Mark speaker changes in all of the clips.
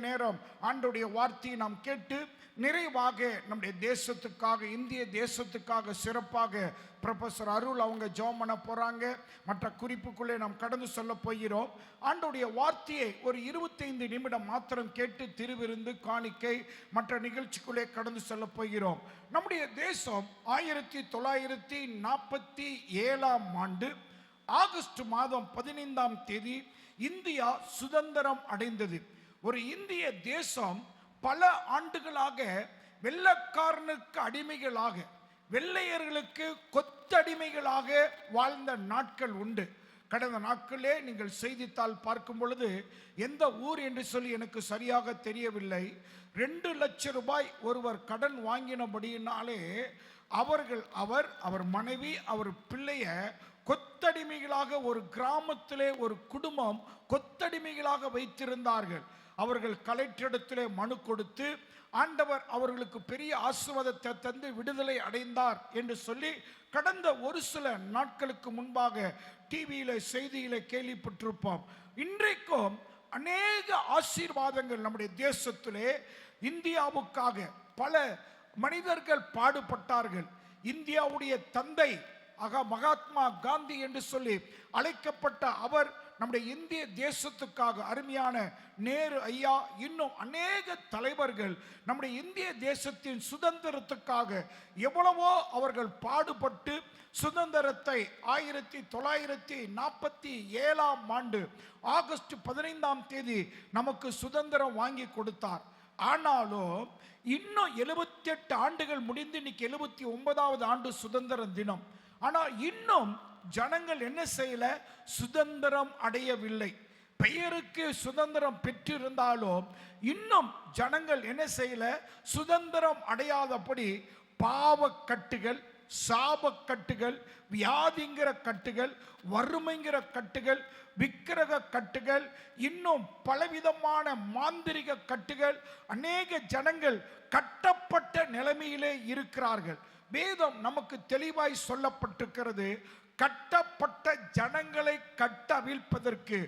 Speaker 1: நேரம் ஆண்டவருடைய வார்த்தையை நாம் கேட்டு நிறைவாக நம்முடைய தேசத்துக்காக, இந்திய தேசத்துக்காக சிறப்பாக ப்ரொஃபஸர் அருள் அவங்க ஜெபம் பண்ண போறாங்க. மற்ற குறிப்புக்குள்ளே நாம் கடந்து சொல்ல போகிறோம். ஆண்டவருடைய வார்த்தையை ஒரு 25 நிமிடம் மாத்திரம் கேட்டு திருவிருந்து, காணிக்கை, மற்ற நிகழ்ச்சிக்குள்ளே கடந்து சொல்ல போகிறோம். நம்முடைய தேசம் 1947 ஆண்டு ஆகஸ்ட் மாதம் 15ஆம் தேதி இந்தியா சுதந்திரம் அடைந்தது. ஒரு இந்திய தேசம் பல ஆண்டுகளாக வெள்ளைக்காரனுக்கு அடிமைகளாக, வெள்ளையர்களுக்கு கொத்தடிமைகளாக வாழ்ந்த நாட்கள் உண்டு. கடந்த நாட்களே நீங்கள் செய்தித்தாள் பார்க்கும் பொழுது எந்த ஊர் என்று சொல்லி எனக்கு சரியாக தெரியவில்லை, 2 லட்சம் ரூபாய் ஒருவர் கடன் வாங்கினபடியினாலே அவர் மனைவி, அவர் பிள்ளைய கொத்தடிமைகளாக ஒரு கிராமத்திலே ஒரு குடும்பம் கொத்தடிமைகளாக வைத்திருந்தார்கள். அவர்கள் கலெக்டரிடத்திலே மனு கொடுத்து ஆண்டவர் அவர்களுக்கு பெரிய ஆசீர்வாதத்தை தந்து விடுதலை அடைந்தார் என்று சொல்லி கடந்த ஒரு சில நாட்களுக்கு முன்பாக டிவியில செய்தியில கேள்விப்பட்டிருப்போம். இன்றைக்கும் அநேக ஆசீர்வாதங்கள் நம்முடைய தேசத்திலே இந்தியாவுக்காக பல மனிதர்கள் பாடுபட்டார்கள். இந்தியாவுடைய தந்தை மகாத்மா காந்தி என்று சொல்லி அழைக்கப்பட்ட அவர் நம்முடைய இந்திய தேசத்துக்காக, அருமையான நேரு ஐயா, இன்னும் அநேக தலைவர்கள் நம்முடைய இந்திய தேசத்தின் சுதந்திரத்துக்காக எவ்வளவோ அவர்கள் பாடுபட்டு சுதந்திரத்தை 1947 ஆண்டு ஆகஸ்ட் 15ஆம் தேதி நமக்கு சுதந்திரம் வாங்கி கொடுத்தார். ஆனாலும் இன்னும் 78 ஆண்டுகள் முடிந்து இன்னைக்கு 79வது ஆண்டு சுதந்திர தினம். ஆனால் இன்னும் ஜனங்கள் என்ன செய்யல? சுதந்திரம் அடையவில்லை. பெயருக்கு சுதந்திரம் பெற்றிருந்தாலும் இன்னும் ஜனங்கள் என்ன செய்யல? சுதந்திரம் அடையாதபடி பாவக்கட்டுகள், சாபக்கட்டுகள், வியாதிங்கிற கட்டுகள், வறுமைங்கிற கட்டுகள், விக்கிரக கட்டுகள், இன்னும் பலவிதமான மாந்திரிக கட்டுகள், அநேக ஜனங்கள் கட்டப்பட்ட நிலைமையிலே இருக்கிறார்கள். வேதம் நமக்கு தெளிவாய் சொல்லப்பட்டிருக்கிறது, கட்டப்பட்ட ஜனங்களை கட்டவிழ்ப்பதற்கு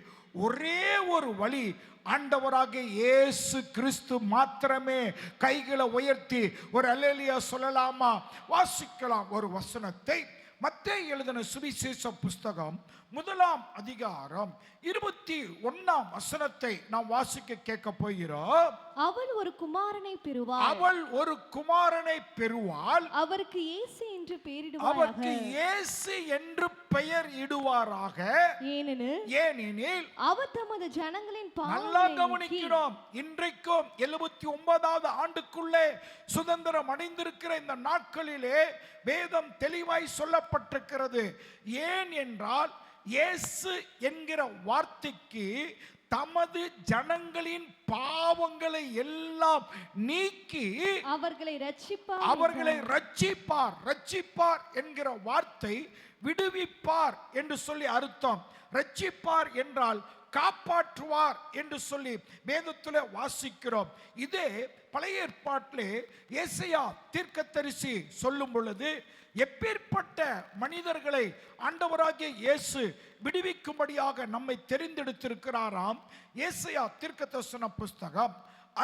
Speaker 1: ஒரே ஒரு வழி, ஆண்டவராக இயேசு கிறிஸ்து மாத்திரமே. கைகளை உயர்த்தி ஒரு அல்லேலூயா சொல்லலாமா? வாசிக்கலாம் ஒரு வசனத்தை. மத்தேயு எழுதின சுவிசேஷ புஸ்தகம் 1ஆம் அதிகாரம் 21ஆம் வசனத்தை நாம் வாசிக்க கேட்க போகிறோம்.
Speaker 2: அவள் ஒரு குமாரனை
Speaker 1: பெறுவாள்,
Speaker 2: அவருக்கு இயேசு என்று
Speaker 1: பெயர் இடுவாராக. ஏனெனில்
Speaker 2: அவர் தமது ஜனங்களின்
Speaker 1: நல்லா கவனிக்கிறோம். இன்றைக்கும் 79வது ஆண்டுக்குள்ளே சுதந்திரம் அடைந்திருக்கிற இந்த நாட்களிலே வேதம் தெளிவாய் சொல்லப்பட்டிருக்கிறது. ஏன் என்றால் இயேசு என்கிற வார்த்தைக்கு தமது ஜனங்களின் பாவங்களை எல்லாம் நீக்கி அவர்களை ரட்சிப்பார் என்கிற வார்த்தை விடுவிப்பார் என்று சொல்லி அர்த்தம். ரட்சிப்பார் என்றால் காப்பாற்றுவார் என்று சொல்லி வேதத்திலே வாசிக்கிறோம். இதே பழைய ஏற்பாட்டிலே ஏசாயா தீர்க்கதரிசி சொல்லும் பொழுது எப்பேற்பட்ட மனிதர்களை ஆண்டவராகிய இயேசு விடுவிக்கும்படியாக நம்மை தெரிந்தெடுத்திருக்கிறாராம். ஏசாயா தீர்க்கதரிசன புஸ்தகம்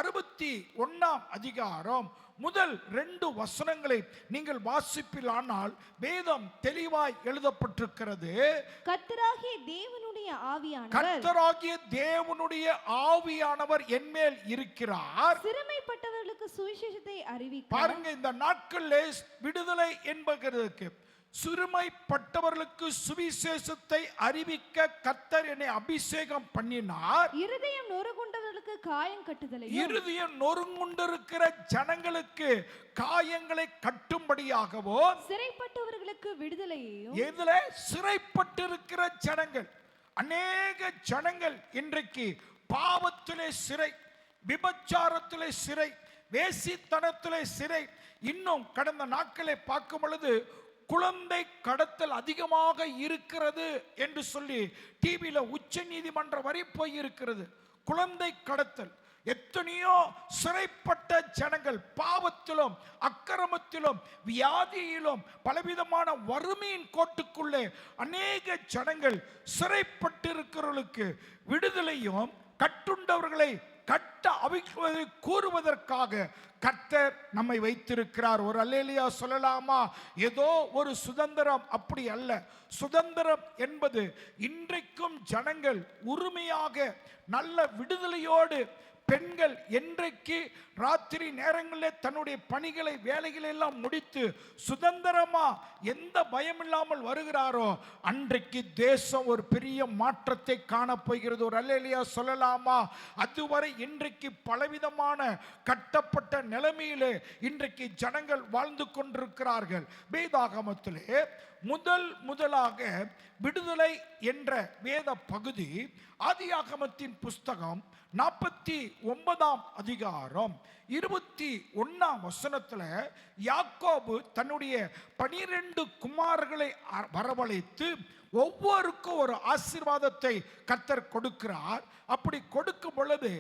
Speaker 1: 61ஆம் அதிகாரம் முதல் 2 வசனங்களை நீங்கள் வாசிப்பிலானால் வேதம் தெளிவாய் எழுதப்பட்டிருக்கிறது.
Speaker 2: கர்த்தராகிய
Speaker 1: தேவனுடைய ஆவியானவர் என்மேல் இருக்கிறார்,
Speaker 2: சிறுமைப்பட்டவர்களுக்கு சுவிசேஷத்தை அறிவிக்க.
Speaker 1: பாருங்க, இந்த நாட்களில் விடுதலை என்பதற்கு சிறுமைப்பட்டவர்களுக்கு சுவிசேஷத்தை அறிவிக்க கர்த்தர் என்னை அபிஷேகம் பண்ணினார்.
Speaker 2: இருதயம் நொறுங்குண்டவர்களுக்கு காயம் கட்டுதலையும்,
Speaker 1: இருதயம் நொறுங்குண்டிருக்கிற ஜனங்களுக்கு காயங்களை கட்டும்படியாகவோ,
Speaker 2: சிறைப்பட்டவர்களுக்கு விடுதலையையும்.
Speaker 1: எதுல சிறைப்பட்டிருக்கிற ஜனங்கள், அநேக ஜனங்கள் இன்றைக்கு பாவத்திலே சிறை, விபச்சாரத்திலே சிறை, வேசித்தனத்திலே சிறை. இன்னும் கடந்த நாட்களை பார்க்கும் பொழுது குழந்தை கடத்தல் அதிகமாக இருக்கிறது என்று சொல்லி டிவியில உச்ச நீதிமன்றம் வரை போய் இருக்கிறது. குழந்தை கடத்தல், எத்தனையோ சிறைப்பட்ட ஜனங்கள் பாவத்திலும் அக்கிரமத்திலும் வியாதியிலும் பலவிதமான வறுமையின் கோட்டுக்குள்ளே அநேக ஜனங்கள் சிறைப்பட்டிருக்கிறவர்களுக்கு விடுதலையும், கட்டுண்டவர்களை கட்ட அவிழ்வதை கூறுவதற்காக கர்த்தர் நம்மை வைத்திருக்கிறார். ஒரு அல்லேலூயா சொல்லலாமா? ஏதோ ஒரு சுதந்திரம் அப்படி அல்ல. சுதந்திரம் என்பது இன்றைக்கும் ஜனங்கள் உரிமையாக நல்ல விடுதலையோடு பெண்கள் என்றைக்கு ராத்திரி நேரங்களில் தன்னுடைய பணிகளை வேலைகளை எல்லாம் முடித்து சுதந்திரமா எந்த பயம் இல்லாமல் வருகிறாரோ அன்றைக்கு தேசம் ஒரு பெரிய மாற்றத்தை காணப்போகிறது. ஒரு அல்லேலூயா சொல்லலாமா? அதுவரை இன்றைக்கு பலவிதமான கட்டப்பட்ட நிலைமையிலே இன்றைக்கு ஜனங்கள் வாழ்ந்து கொண்டிருக்கிறார்கள். வேதாகமத்திலே முதலாக விடுதலை என்ற வேத பகுதி ஆதியாகமத்தின் புஸ்தகம் 49ஆம் அதிகாரம் 21ஆம் வசனத்துல யாக்கோபு தன்னுடைய 12 குமாரர்களை வரவழைத்து ஒவ்வொருக்கும் ஒரு ஆசீர்வாதத்தை கர்த்தர் கொடுக்கிறார். அப்படி கொடுக்கும் பொழுது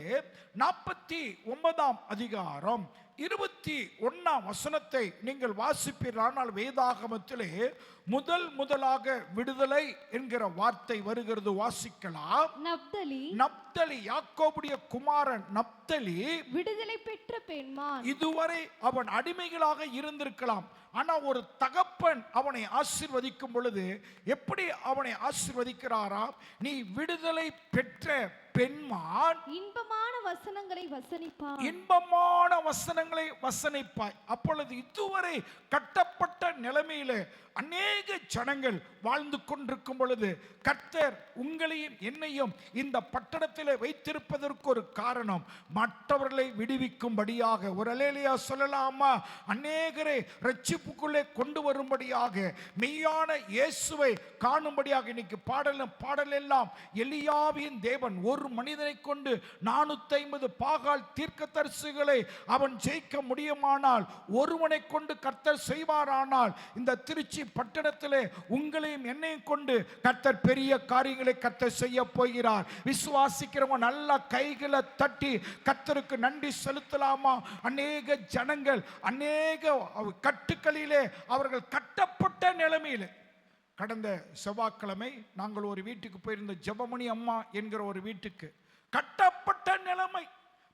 Speaker 1: 49ஆம் அதிகாரம் 21ஆம் வசனத்தை நீங்கள் வாசிப்பீர்கள். வேதாகமத்திலே முதலாக விடுதலை என்கிற வார்த்தை வருகிறது. வாசிக்கலாம். நப்தலி யாக்கோபுடைய குமாரன் நப்தலி விடுதலை பெற்ற பெண்மான். இதுவரை அவன் அடிமைகளாக இருந்திருக்கலாம். ஆனா ஒரு தகப்பன் அவனை ஆசீர்வதிக்கும் பொழுது எப்படி அவனை ஆசீர்வதிக்கிறாராம்? நீ விடுதலை பெற்ற பெண்மான், இன்பமான வசனங்களை வசனிப்பாய், இன்பமான வசனங்களை வசனிப்பாய். அப்பொழுது இதுவரை கட்டப்பட்ட நிலைமையிலே அநேக ஜனங்கள் வாழ்ந்து கொண்டிருக்கும் பொழுது கர்த்தர் உங்களையும் என்னையும் இந்த பட்டணத்தில் வைத்திருப்பதற்கு ஒரு காரணம், மற்றவர்களை விடுவிக்கும்படியாக. ஒரு அல்லேலூயா சொல்லலாமா? அநேகரை ரட்சிப்புக்குள்ளே கொண்டு வரும்படியாக, மெய்யான இயேசுவை காணும்படியாக. இன்னைக்கு பாடல் எல்லாம் எலியாவின் தேவன் ஒரு மனிதனை கொண்டு 450 பாகால் தீர்க்கதரிசிகளை அவன் ஜெயிக்க முடியுமானால், ஒருவனை கொண்டு கர்த்தர் செய்வாரானால், இந்த திருச்சி பட்டணத்திலே உங்களையும் என்னையும் கொண்டு கர்த்தர் பெரிய காரியங்களை கர்த்தர் செய்ய போகிறார். விசுவாசிக்கிறவங்க நல்ல கைகளை தட்டி கர்த்தருக்கு நன்றி செலுத்தலாமா? அநேக ஜனங்கள் அநேக கட்டுக்களிலே அவர்கள் கட்டப்பட்ட நிலைமையிலே. கடந்த செவ்வாய்க்கிழமை நாங்கள் ஒரு வீட்டுக்கு போயிருந்த ஜெபமணி அம்மா என்கிற ஒரு வீட்டுக்கு. கட்டப்பட்ட நிலைமை,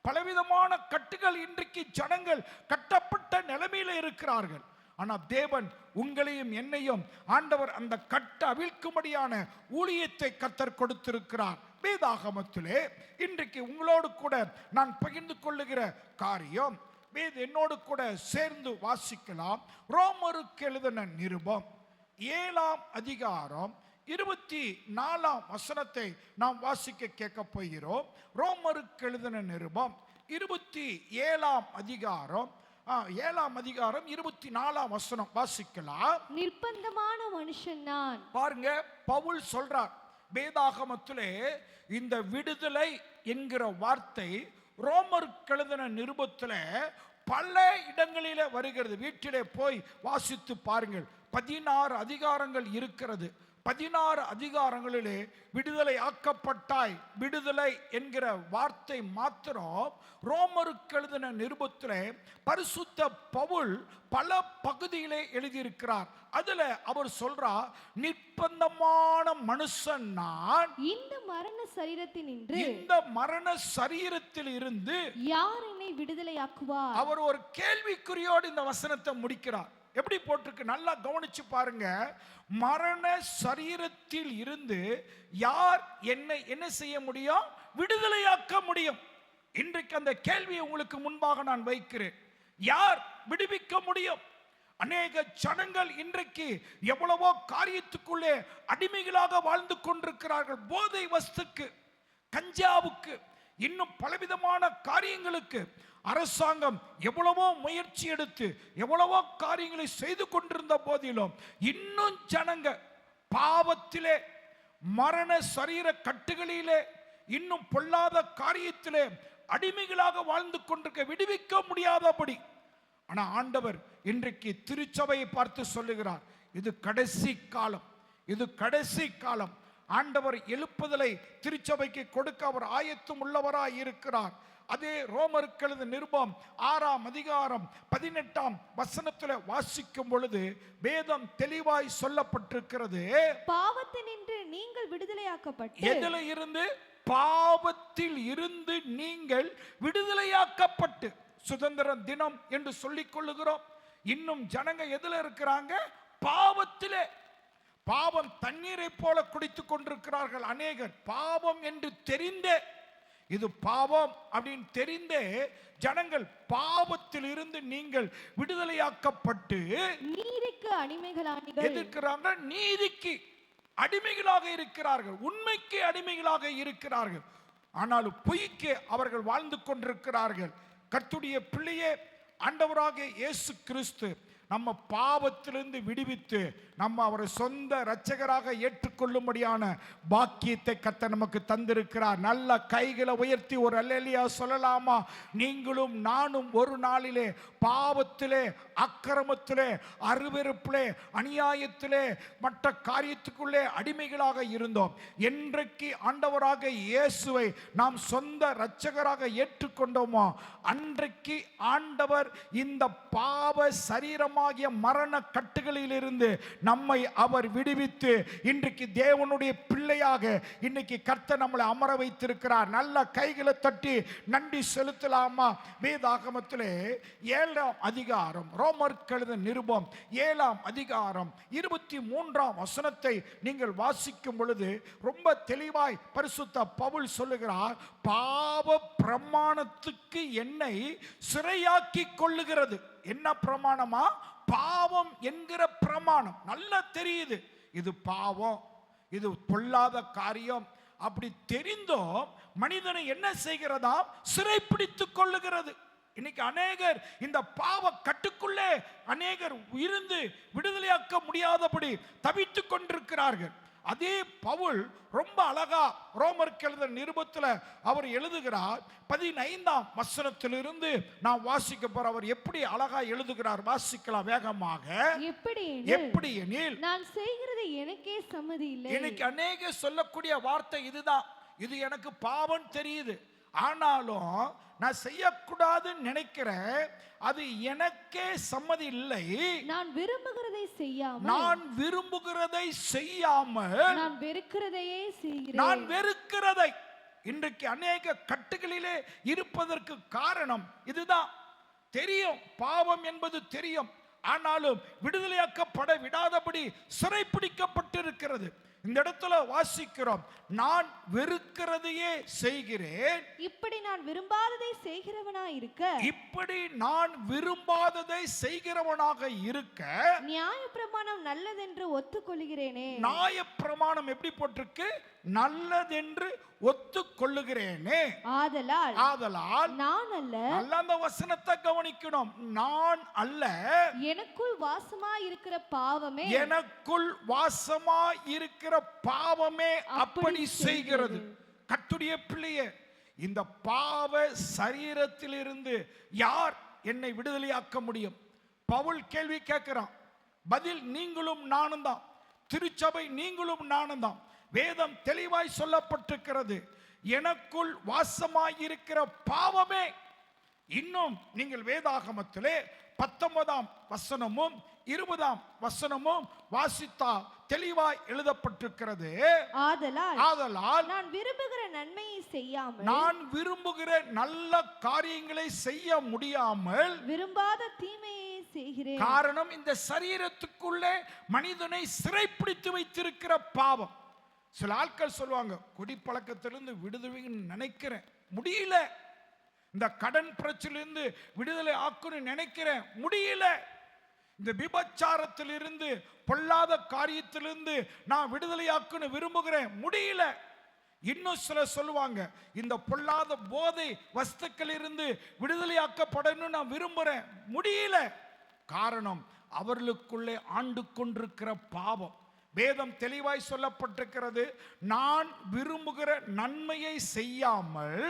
Speaker 1: பலவிதமான கட்டுகள். இன்றைக்கு ஜனங்கள் கட்டப்பட்ட நிலைமையில இருக்கிறார்கள். ஆனால் தேவன் உங்களையும் என்னையும் ஆண்டவர் அந்த கட்ட அவிழ்க்கும்படியான ஊழியத்தை கர்த்தர் கொடுத்திருக்கிறார். வேதாகமத்திலே இன்றைக்கு உங்களோடு கூட நான் பகிர்ந்து கொள்ளுகிற காரியம், என்னோடு கூட சேர்ந்து வாசிக்கலாம். ரோமருக்கு எழுதின நிருபம் 7ஆம் அதிகாரம் 24ஆம் வசனத்தை நாம் வாசிக்க கேட்க போகிறோம். ரோமருக்கு எழுதின நிருபம் 27ஆம் அதிகாரம் 7ஆம் அதிகாரம் 24ஆம் வசனம் வாசிக்கலாம். நிர்பந்தமான மனுஷன் நான். பாருங்க, பவுல் சொல்றார். வேதாகமத்திலே இந்த விடுதலை என்கிற வார்த்தை ரோமருக்கு எழுதின நிருபத்திலே பல இடங்களிலே வருகிறது. வீட்டிலே போய் வாசித்து பாருங்கள். 16 அதிகாரங்கள் இருக்கிறது. 16 அதிகாரங்களிலே விடுதலை ஆக்கப்பட்டாய், விடுதலை என்கிற வார்த்தை மாத்திரம் ரோமருக்கு எழுதின நிருபத்திலே பரிசுத்த பவுல் பல பகுதியிலே எழுதியிருக்கிறார். அதுல அவர் சொல்றார், நிர்பந்தமான மனுஷன் நான், இந்த மரண சரீரத்தில் இருந்து யார் என்னை விடுதலையாக்குவார்? அவர் ஒரு கேள்விக்குறியோடு இந்த வசனத்தை முடிக்கிறார். எப்படி போட்டிருக்கு நல்லா கவனிச்சு பாருங்க. மரண சரீரத்தில் இருந்து யார் என்னை என்ன செய்ய முடியும்? விடுதலையாக்க முடியும். இன்றைக்கு அந்த கேள்வியை உங்களுக்கு முன்பாக நான் வைக்கிறேன். யார் விடுவிக்க முடியும்? அநேக ஜனங்கள் இன்றைக்கு எவ்வளவோ காரியத்துக்குள்ளே அடிமைகளாக வாழ்ந்து கொண்டிருக்கிறார்கள். போதை வஸ்துக்கு, கஞ்சாவுக்கு, இன்னும் பலவிதமான காரியங்களுக்கு அரசாங்கம் எவ்வளவோ முயற்சி எடுத்து எவ்வளவோ காரியங்களை செய்து கொண்டிருந்த போதிலும் இன்னும் ஜனங்க பாவத்திலே, மரண சரீர கட்டுகளிலே, இன்னும் பொல்லாத காரியத்திலே அடிமைகளாக வாழ்ந்து கொண்டிருக்க, விடுவிக்க முடியாதபடி. ஆனா ஆண்டவர் இன்றைக்கு திருச்சபையை பார்த்து சொல்லுகிறார், இது கடைசி காலம், இது கடைசி காலம். ஆண்டவர் எழுப்புதலை திருச்சபைக்கு கொடுக்க அவர் ஆயத்தம் உள்ளவராய் இருக்கிறார். அதே ரோமருக்கு எழுதின நிருபம் 6ஆம் அதிகாரம் 18ஆம் வசனத்தில் வாசிக்கும் பொழுது வேதம் தெளிவாய் சொல்லப்பட்டிருக்கிறது. பாவத்தினின்று நீங்கள் விடுதலையாக்கப்பட்டு, எதில இருந்து? பாவத்தில் இருந்து நீங்கள் விடுதலையாக்கப்பட்டு, சுதந்திர தினம் என்று சொல்லிக் கொள்ளுகிறோம். இன்னும் ஜனங்க எதுல இருக்கிறாங்க? பாவத்திலே. பாவம் தண்ணீரை போல குடித்துக் கொண்டிருக்கிறார்கள் அநேகர். பாவம் என்று தெரிந்தே, இது பாவம் அப்படின்னு தெரிந்தே ஜனங்கள் பாவத்தில் இருந்து நீங்கள் விடுதலையாக்கப்பட்டு
Speaker 2: நீதிக்கு அடிமைகளானீர்கள்.
Speaker 1: எதிர்க்கிறாங்க. நீதிக்கு அடிமைகளாக இருக்கிறார்கள், உண்மைக்கு அடிமைகளாக இருக்கிறார்கள். ஆனாலும் பொய்க்கு அவர்கள் வாழ்ந்து கொண்டிருக்கிறார்கள். கர்த்தருடைய பிள்ளையே, ஆண்டவராக இயேசு கிறிஸ்து நம்ம பாவத்திலிருந்து விடுவித்து நம்ம அவரை சொந்த இரட்சகராக ஏற்றுக்கொள்ளும்படியான பாக்கியத்தை கர்த்தர் நமக்கு தந்திருக்கிறார். நல்ல கைகளை உயர்த்தி ஒரு அல்லேலூயா சொல்லலாமா? நீங்களும் நானும் ஒரு நாளிலே பாவத்திலே, அக்கிரமத்திலே, அருவருப்பிலே, அநியாயத்திலே, மற்ற காரியத்துக்குள்ளே அடிமைகளாக இருந்தோம். என்றைக்கு ஆண்டவராக இயேசுவை நாம் சொந்த இரட்சகராக ஏற்றுக்கொண்டோமோ அன்றைக்கு ஆண்டவர் இந்த பாவ சரீரமாகிய மரண கட்டுகளிலிருந்து நம்மை அவர் விடுவித்து இன்றைக்கு தேவனுடைய பிள்ளையாக இன்னைக்கு கர்த்தர் நம்மளை அமர வைத்திருக்கிறார். நல்ல கைகளை தட்டி நன்றி செலுத்தலாமா? வேதாகமத்திலே 7ஆம் அதிகாரம், ரோமர் எழுதின நிருபம் 7ஆம் அதிகாரம் 23ஆம் வசனத்தை நீங்கள் வாசிக்கும் பொழுது ரொம்ப தெளிவாய் பரிசுத்த பவுல் சொல்லுகிறார், பாவ பிரமாணத்துக்கு என்னை சிறையாக்கி கொள்ளுகிறது. என்ன பிரமாணமா? பாவம் என்கிற பிரமாணம். நல்லா தெரியுது இது பாவம், இது பொல்லாத காரியம். அப்படி தெரிந்தோம் மனிதனை என்ன செய்கிறதா? சிறைப்பிடித்துக் கொள்ளுகிறது. இன்னைக்கு அநேகர் இந்த பாவ கட்டுக்குள்ளே அநேகர் இருந்து விடுதலையாக்க முடியாதபடி தவித்துக் கொண்டிருக்கிறார்கள். அதே பவுல் ரொம்ப அழகா ரோமர் எழுதின நிருபத்தில் அவர் எழுதுகிறார். 15ஆம் வசனத்திலிருந்து நான் வாசிக்க போற. அவர் எப்படி அழகா எழுதுகிறார் வாசிக்கலாம் வேகமாக. எப்படி எனில்,
Speaker 2: நான் செய்கிறது எனக்கே சம்மதி இல்லை.
Speaker 1: இன்னைக்கு அநேக சொல்லக்கூடிய வார்த்தை இதுதான். இது எனக்கு பாவம் தெரியுது, ஆனாலும் நான் செய்யக்கூடாதுன்னு நினைக்கிறேன், அது எனக்கே சம்மதி இல்லை.
Speaker 2: நான் விரும்புகிறதை செய்யாமல்,
Speaker 1: நான் விரும்புகிறதை செய்யாமல்
Speaker 2: நான் வெறுக்கிறதையே செய்கிறேன்.
Speaker 1: நான் வெறுக்கிறதை. இன்றைக்கு அநேக கட்டுகளிலே இருப்பதற்கு காரணம் இதுதான். தெரியும், பாவம் என்பது தெரியும், ஆனாலும் விடுதலையாக்கப்பட விடாதபடி சிறைப்பிடிக்கப்பட்டிருக்கிறது. இந்த இடத்துல வாசிக்கிறோம், நான் வெறுக்கிறதையே செய்கிறேன்.
Speaker 2: இப்படி நான் விரும்பாததை செய்கிறவனாய் இருக்க,
Speaker 1: இப்படி நான் விரும்பாததை செய்கிறவனாக இருக்க
Speaker 2: நியாயப்பிரமாணம் நல்லதென்று ஒத்துக்கொள்கிறேனே.
Speaker 1: நியாயப்பிரமாணம் எப்படி போட்டிருக்கு? நல்லதென்று ஒத்துக்கொள்ளுகிறேனே. ஆதலால்
Speaker 2: நான் அல்ல,
Speaker 1: நல்ல அந்த வசனத்தை கவனிக்கணும். நான் அல்ல,
Speaker 2: எனக்குள் வாசமாய் இருக்கிற பாவமே,
Speaker 1: எனக்குள் வாசமாய் இருக்கிற பாவமே அப்படி செய்கிறது. கர்த்தருடைய பிள்ளையே, இந்த பாவ சரீரத்திலிருந்து யார் என்னை விடுதலையாக்க முடியும்? பவுல் கேள்வி கேட்கிறான். பதில் நீங்களும் நானும் தான். திருச்சபை நீங்களும் நானும் தான். வேதம் தெளிவாய் சொல்லப்பட்டிருக்கிறது, எனக்குள் வாசமாயிருக்கிற பாவமே. இன்னும் நீங்கள் வேதாகமத்திலே 19ஆம் வசனமும் 20ஆம் வசனமும் வாசித்தா தெளிவாய் எழுதப்பட்டிருக்கிறது. ஆதலால்
Speaker 2: நான் விரும்புகிற நன்மையை செய்யாமல்,
Speaker 1: நான் விரும்புகிற நல்ல காரியங்களை செய்ய முடியாமல்
Speaker 2: விரும்பாத தீமையை செய்கிறேன்.
Speaker 1: காரணம், இந்த சரீரத்துக்குள்ளே மனிதனை சிறைப்பிடித்து வைத்திருக்கிற பாவம். சில ஆட்கள் சொல்லுவாங்க, குடிப்பழக்கத்திலிருந்து விடுதலைன்னு நினைக்கிறேன், முடியல. இந்த கடன் பிரச்சனையிலிருந்து விடுதலை ஆக்கணும்னு நினைக்கிறேன், முடியல. இந்த விபச்சாரத்திலிருந்து, பொல்லாத காரியத்திலிருந்து நான் விடுதலையாக்கணும் விரும்புகிறேன், முடியல. இன்னும் சில சொல்லுவாங்க, இந்த பொல்லாத போதை வஸ்துக்களிலிருந்து விடுதலையாக்கப்படணும் நான் விரும்புகிறேன், முடியல. காரணம், அவர்களுக்குள்ளே ஆண்டு கொண்டிருக்கிற பாவம். வேதம் தெளிவாய் சொல்லப்பட்டிருக்கிறது, நான் விரும்புகிற நன்மையை செய்யாமல்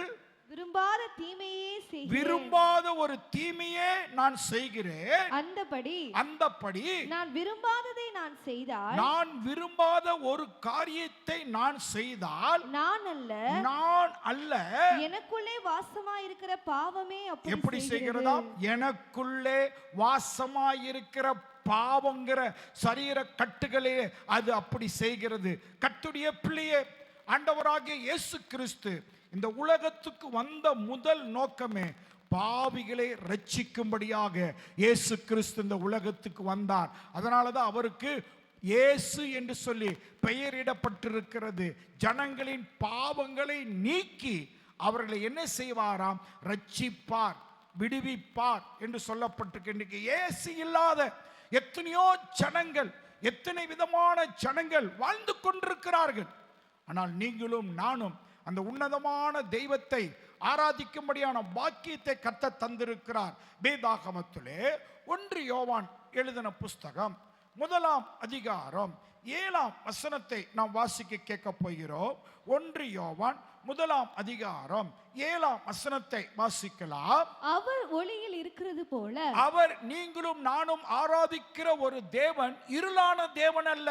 Speaker 2: விரும்பாத தீமையே செய்கிறேன்.
Speaker 1: விரும்பாத ஒரு தீமையே நான் செய்கிறேன். அந்தபடி
Speaker 2: நான் விரும்பாததை நான் செய்தால்,
Speaker 1: நான் விரும்பாத ஒரு காரியத்தை நான் செய்தால்
Speaker 2: நான் அல்ல எனக்குள்ளே வாசமாயிருக்கிற பாவமே
Speaker 1: எப்படி செய்கிறதா? எனக்குள்ளே வாசமாயிருக்கிற பாவங்கிற சரீர கட்டுகளே அது அப்படி செய்கிறது. கர்த்தருடைய பிள்ளையே, ஆண்டவராகிய இயேசு கிறிஸ்து இந்த உலகத்துக்கு வந்த முதல் நோக்கமே பாவிகளை ரட்சிக்கும்படியாக இயேசு கிறிஸ்து இந்த உலகத்துக்கு வந்தார். அதனாலதான் அவருக்கு இயேசு என்று சொல்லி பெயரிடப்பட்டிருக்கிறது. ஜனங்களின் பாவங்களை நீக்கி அவர்களை என்ன செய்வாராம்? ரட்சிப்பார், விடுவிப்பார் என்று சொல்லப்பட்டிருக்கு. இன்றைக்கு இயேசு இல்லாத எத்தனையோ ஜனங்கள், எத்தனை விதமான ஜனங்கள் வாழ்ந்து கொண்டிருக்கிறார்கள். ஆனால் நீங்களும் நானும் அந்த உன்னதமான தெய்வத்தை ஆராதிக்கும்படியான பாக்கியத்தை கர்த்தர் தந்திருக்கிறார். வேதாகமத்திலே 1 யோவான் எழுதின புஸ்தகம் 1ஆம் அதிகாரம் 7ஆம் வசனத்தை நாம் வாசிக்க கேட்க போகிறோம். 1 யோவான் 1ஆம் அதிகாரம் 7ஆம் வசனத்தை வாசிக்கலாம்.
Speaker 2: அவர் ஒளியில் இருக்கிறது போல,
Speaker 1: அவர் நீங்களும் நானும் ஆராதிக்கிற ஒரு தேவன் இருளான தேவன் அல்ல.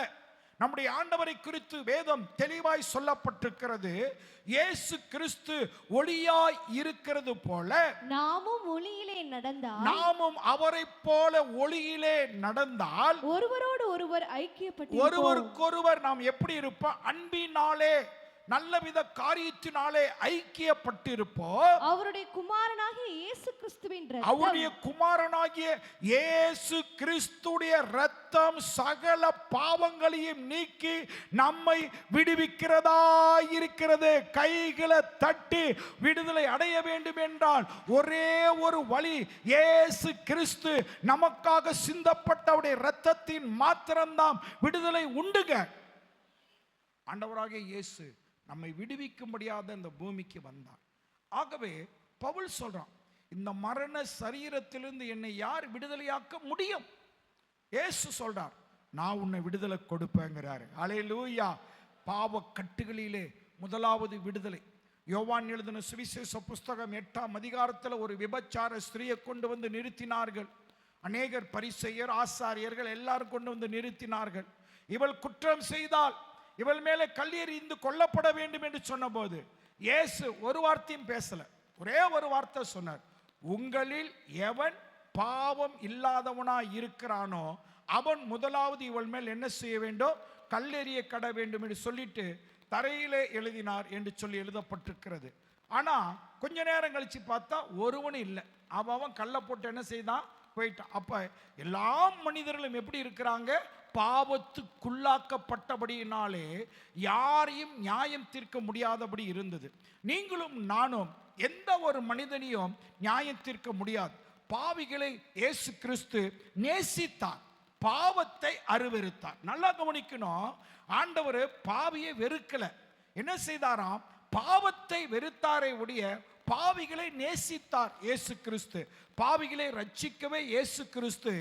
Speaker 1: நம்முடைய ஆண்டவரை குறித்து வேதம் தெளிவாய் சொல்லப்பட்டிருக்கிறது. இயேசு கிறிஸ்து ஒளியாய் இருக்கிறது போல
Speaker 2: நாமும் ஒளியிலே நடந்தால்,
Speaker 1: நாமும் அவரை போல ஒளியிலே நடந்தால்
Speaker 2: ஒருவரோடு ஒருவர் ஐக்கியப்பட்டு
Speaker 1: ஒருவருக்கொருவர் நாம் எப்படி இருப்போம்? அன்பினாலே, நல்லவித காரியத்தினாலே ஐக்கியப்பட்டிருப்போம்.
Speaker 2: அவருடைய குமாரனாகிய இயேசு கிறிஸ்துவின் இரத்தம்,
Speaker 1: அவருடைய குமாரனாகிய இயேசு கிறிஸ்துடைய இரத்தம் சகல பாவங்களையும் நீக்கி நம்மை விடுவிக்கிறதா இருக்கிறது. கைகளை தட்டி விடுதலை அடைய வேண்டும் என்றால் ஒரே ஒரு வழி, இயேசு கிறிஸ்து நமக்காக சிந்தப்பட்ட அவருடைய இரத்தத்தின் மாத்திரம்தான் விடுதலை உண்டுங்க. ஆண்டவராகிய இயேசு நம்மை விடுவிக்கும்படியாக இந்த பூமிக்கு வந்தார். ஆகவே பவுல் சொல்றான், இந்த மரண சரீரத்திலிருந்து என்னை யார் விடுதலையாக்க முடியும்? இயேசு சொல்றார், நான் உன்னை விடுதலை கொடுப்பேங்கிறாரு. அல்லேலூயா. பாவ கட்டுகளிலே முதலாவது விடுதலை. யோவான் எழுதின சுவிசேஷ புஸ்தகம் 8ஆம் அதிகாரத்தில் ஒரு விபச்சார ஸ்திரியை கொண்டு வந்து நிறுத்தினார்கள். அநேகர் பரிசேயர், ஆசாரியர்கள் எல்லாரும் கொண்டு வந்து நிறுத்தினார்கள். இவள் குற்றம் செய்தால் இவள் மேலே கல்லெறிந்து கொல்லப்பட வேண்டும் என்று சொன்னபோது இயேசு ஒரு வார்த்தையும் பேசல. ஒரே ஒரு வார்த்தை சொன்னார், உங்களில் எவன் பாவம் இல்லாதவனாய் இருக்கிறானோ அவன் முதலாவது இவள் மேல் என்ன செய்ய வேண்டும்? கல்லெறிய கட வேண்டும் என்று சொல்லிட்டு தரையிலே எழுதினார் என்று சொல்லி எழுதப்பட்டிருக்கிறது. ஆனா கொஞ்ச நேரம் கழிச்சு பார்த்தா ஒருவனும் இல்லை. அவன் கல்லை போட்டு என்ன செய்தான்? போயிட்டான். அப்ப எல்லா மனிதர்களும் எப்படி இருக்கிறாங்க? பாவத்துக்குள்ளாக்கப்பட்டபடியினாலே யாரையும் நியாயம் தீர்க்க முடியாதபடி இருந்தது. நீங்களும் நானும் எந்த ஒரு மனிதனையும் நியாயம் தீர்க்க முடியாது. பாவிகளை இயேசு கிறிஸ்து நேசித்தார், பாவத்தை அருவருத்தார். நல்லா கவனிக்கணும், ஆண்டவர் பாவியை வெறுக்கல. என்ன செய்தாராம்? பாவத்தை வெறுத்தாரை உடைய பாவிகளை நேசித்தார் இயேசு கிறிஸ்து. பாவிகளை ரட்சிக்கவே இயேசு கிறிஸ்து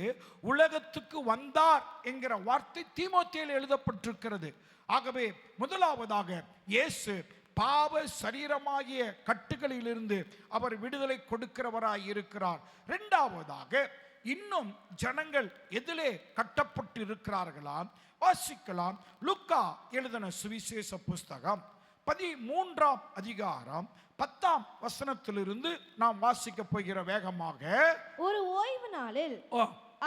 Speaker 1: உலகத்துக்கு வந்தார் என்கிற வார்த்தை தீமோத்தேயுவில் எழுதப்பட்டிருக்கிறது. ஆகவே முதலாவதாக இயேசு பாவ சரீரமாகிய கட்டுகளிலிருந்து அவர் விடுதலை கொடுக்கிறவராய் இருக்கிறார். இரண்டாவதாக இன்னும் ஜனங்கள் எதிலே கட்டப்பட்டு இருக்கிறார்களாம்? வாசிக்கலாம். லூக்கா எழுதின சுவிசேஷ புஸ்தகம் 13ஆம் அதிகாரம் 10ஆம் வசனத்திலிருந்து நாம் வாசிக்க போகிற வேகமாக.
Speaker 2: ஒரு ஓய்வு நாளில்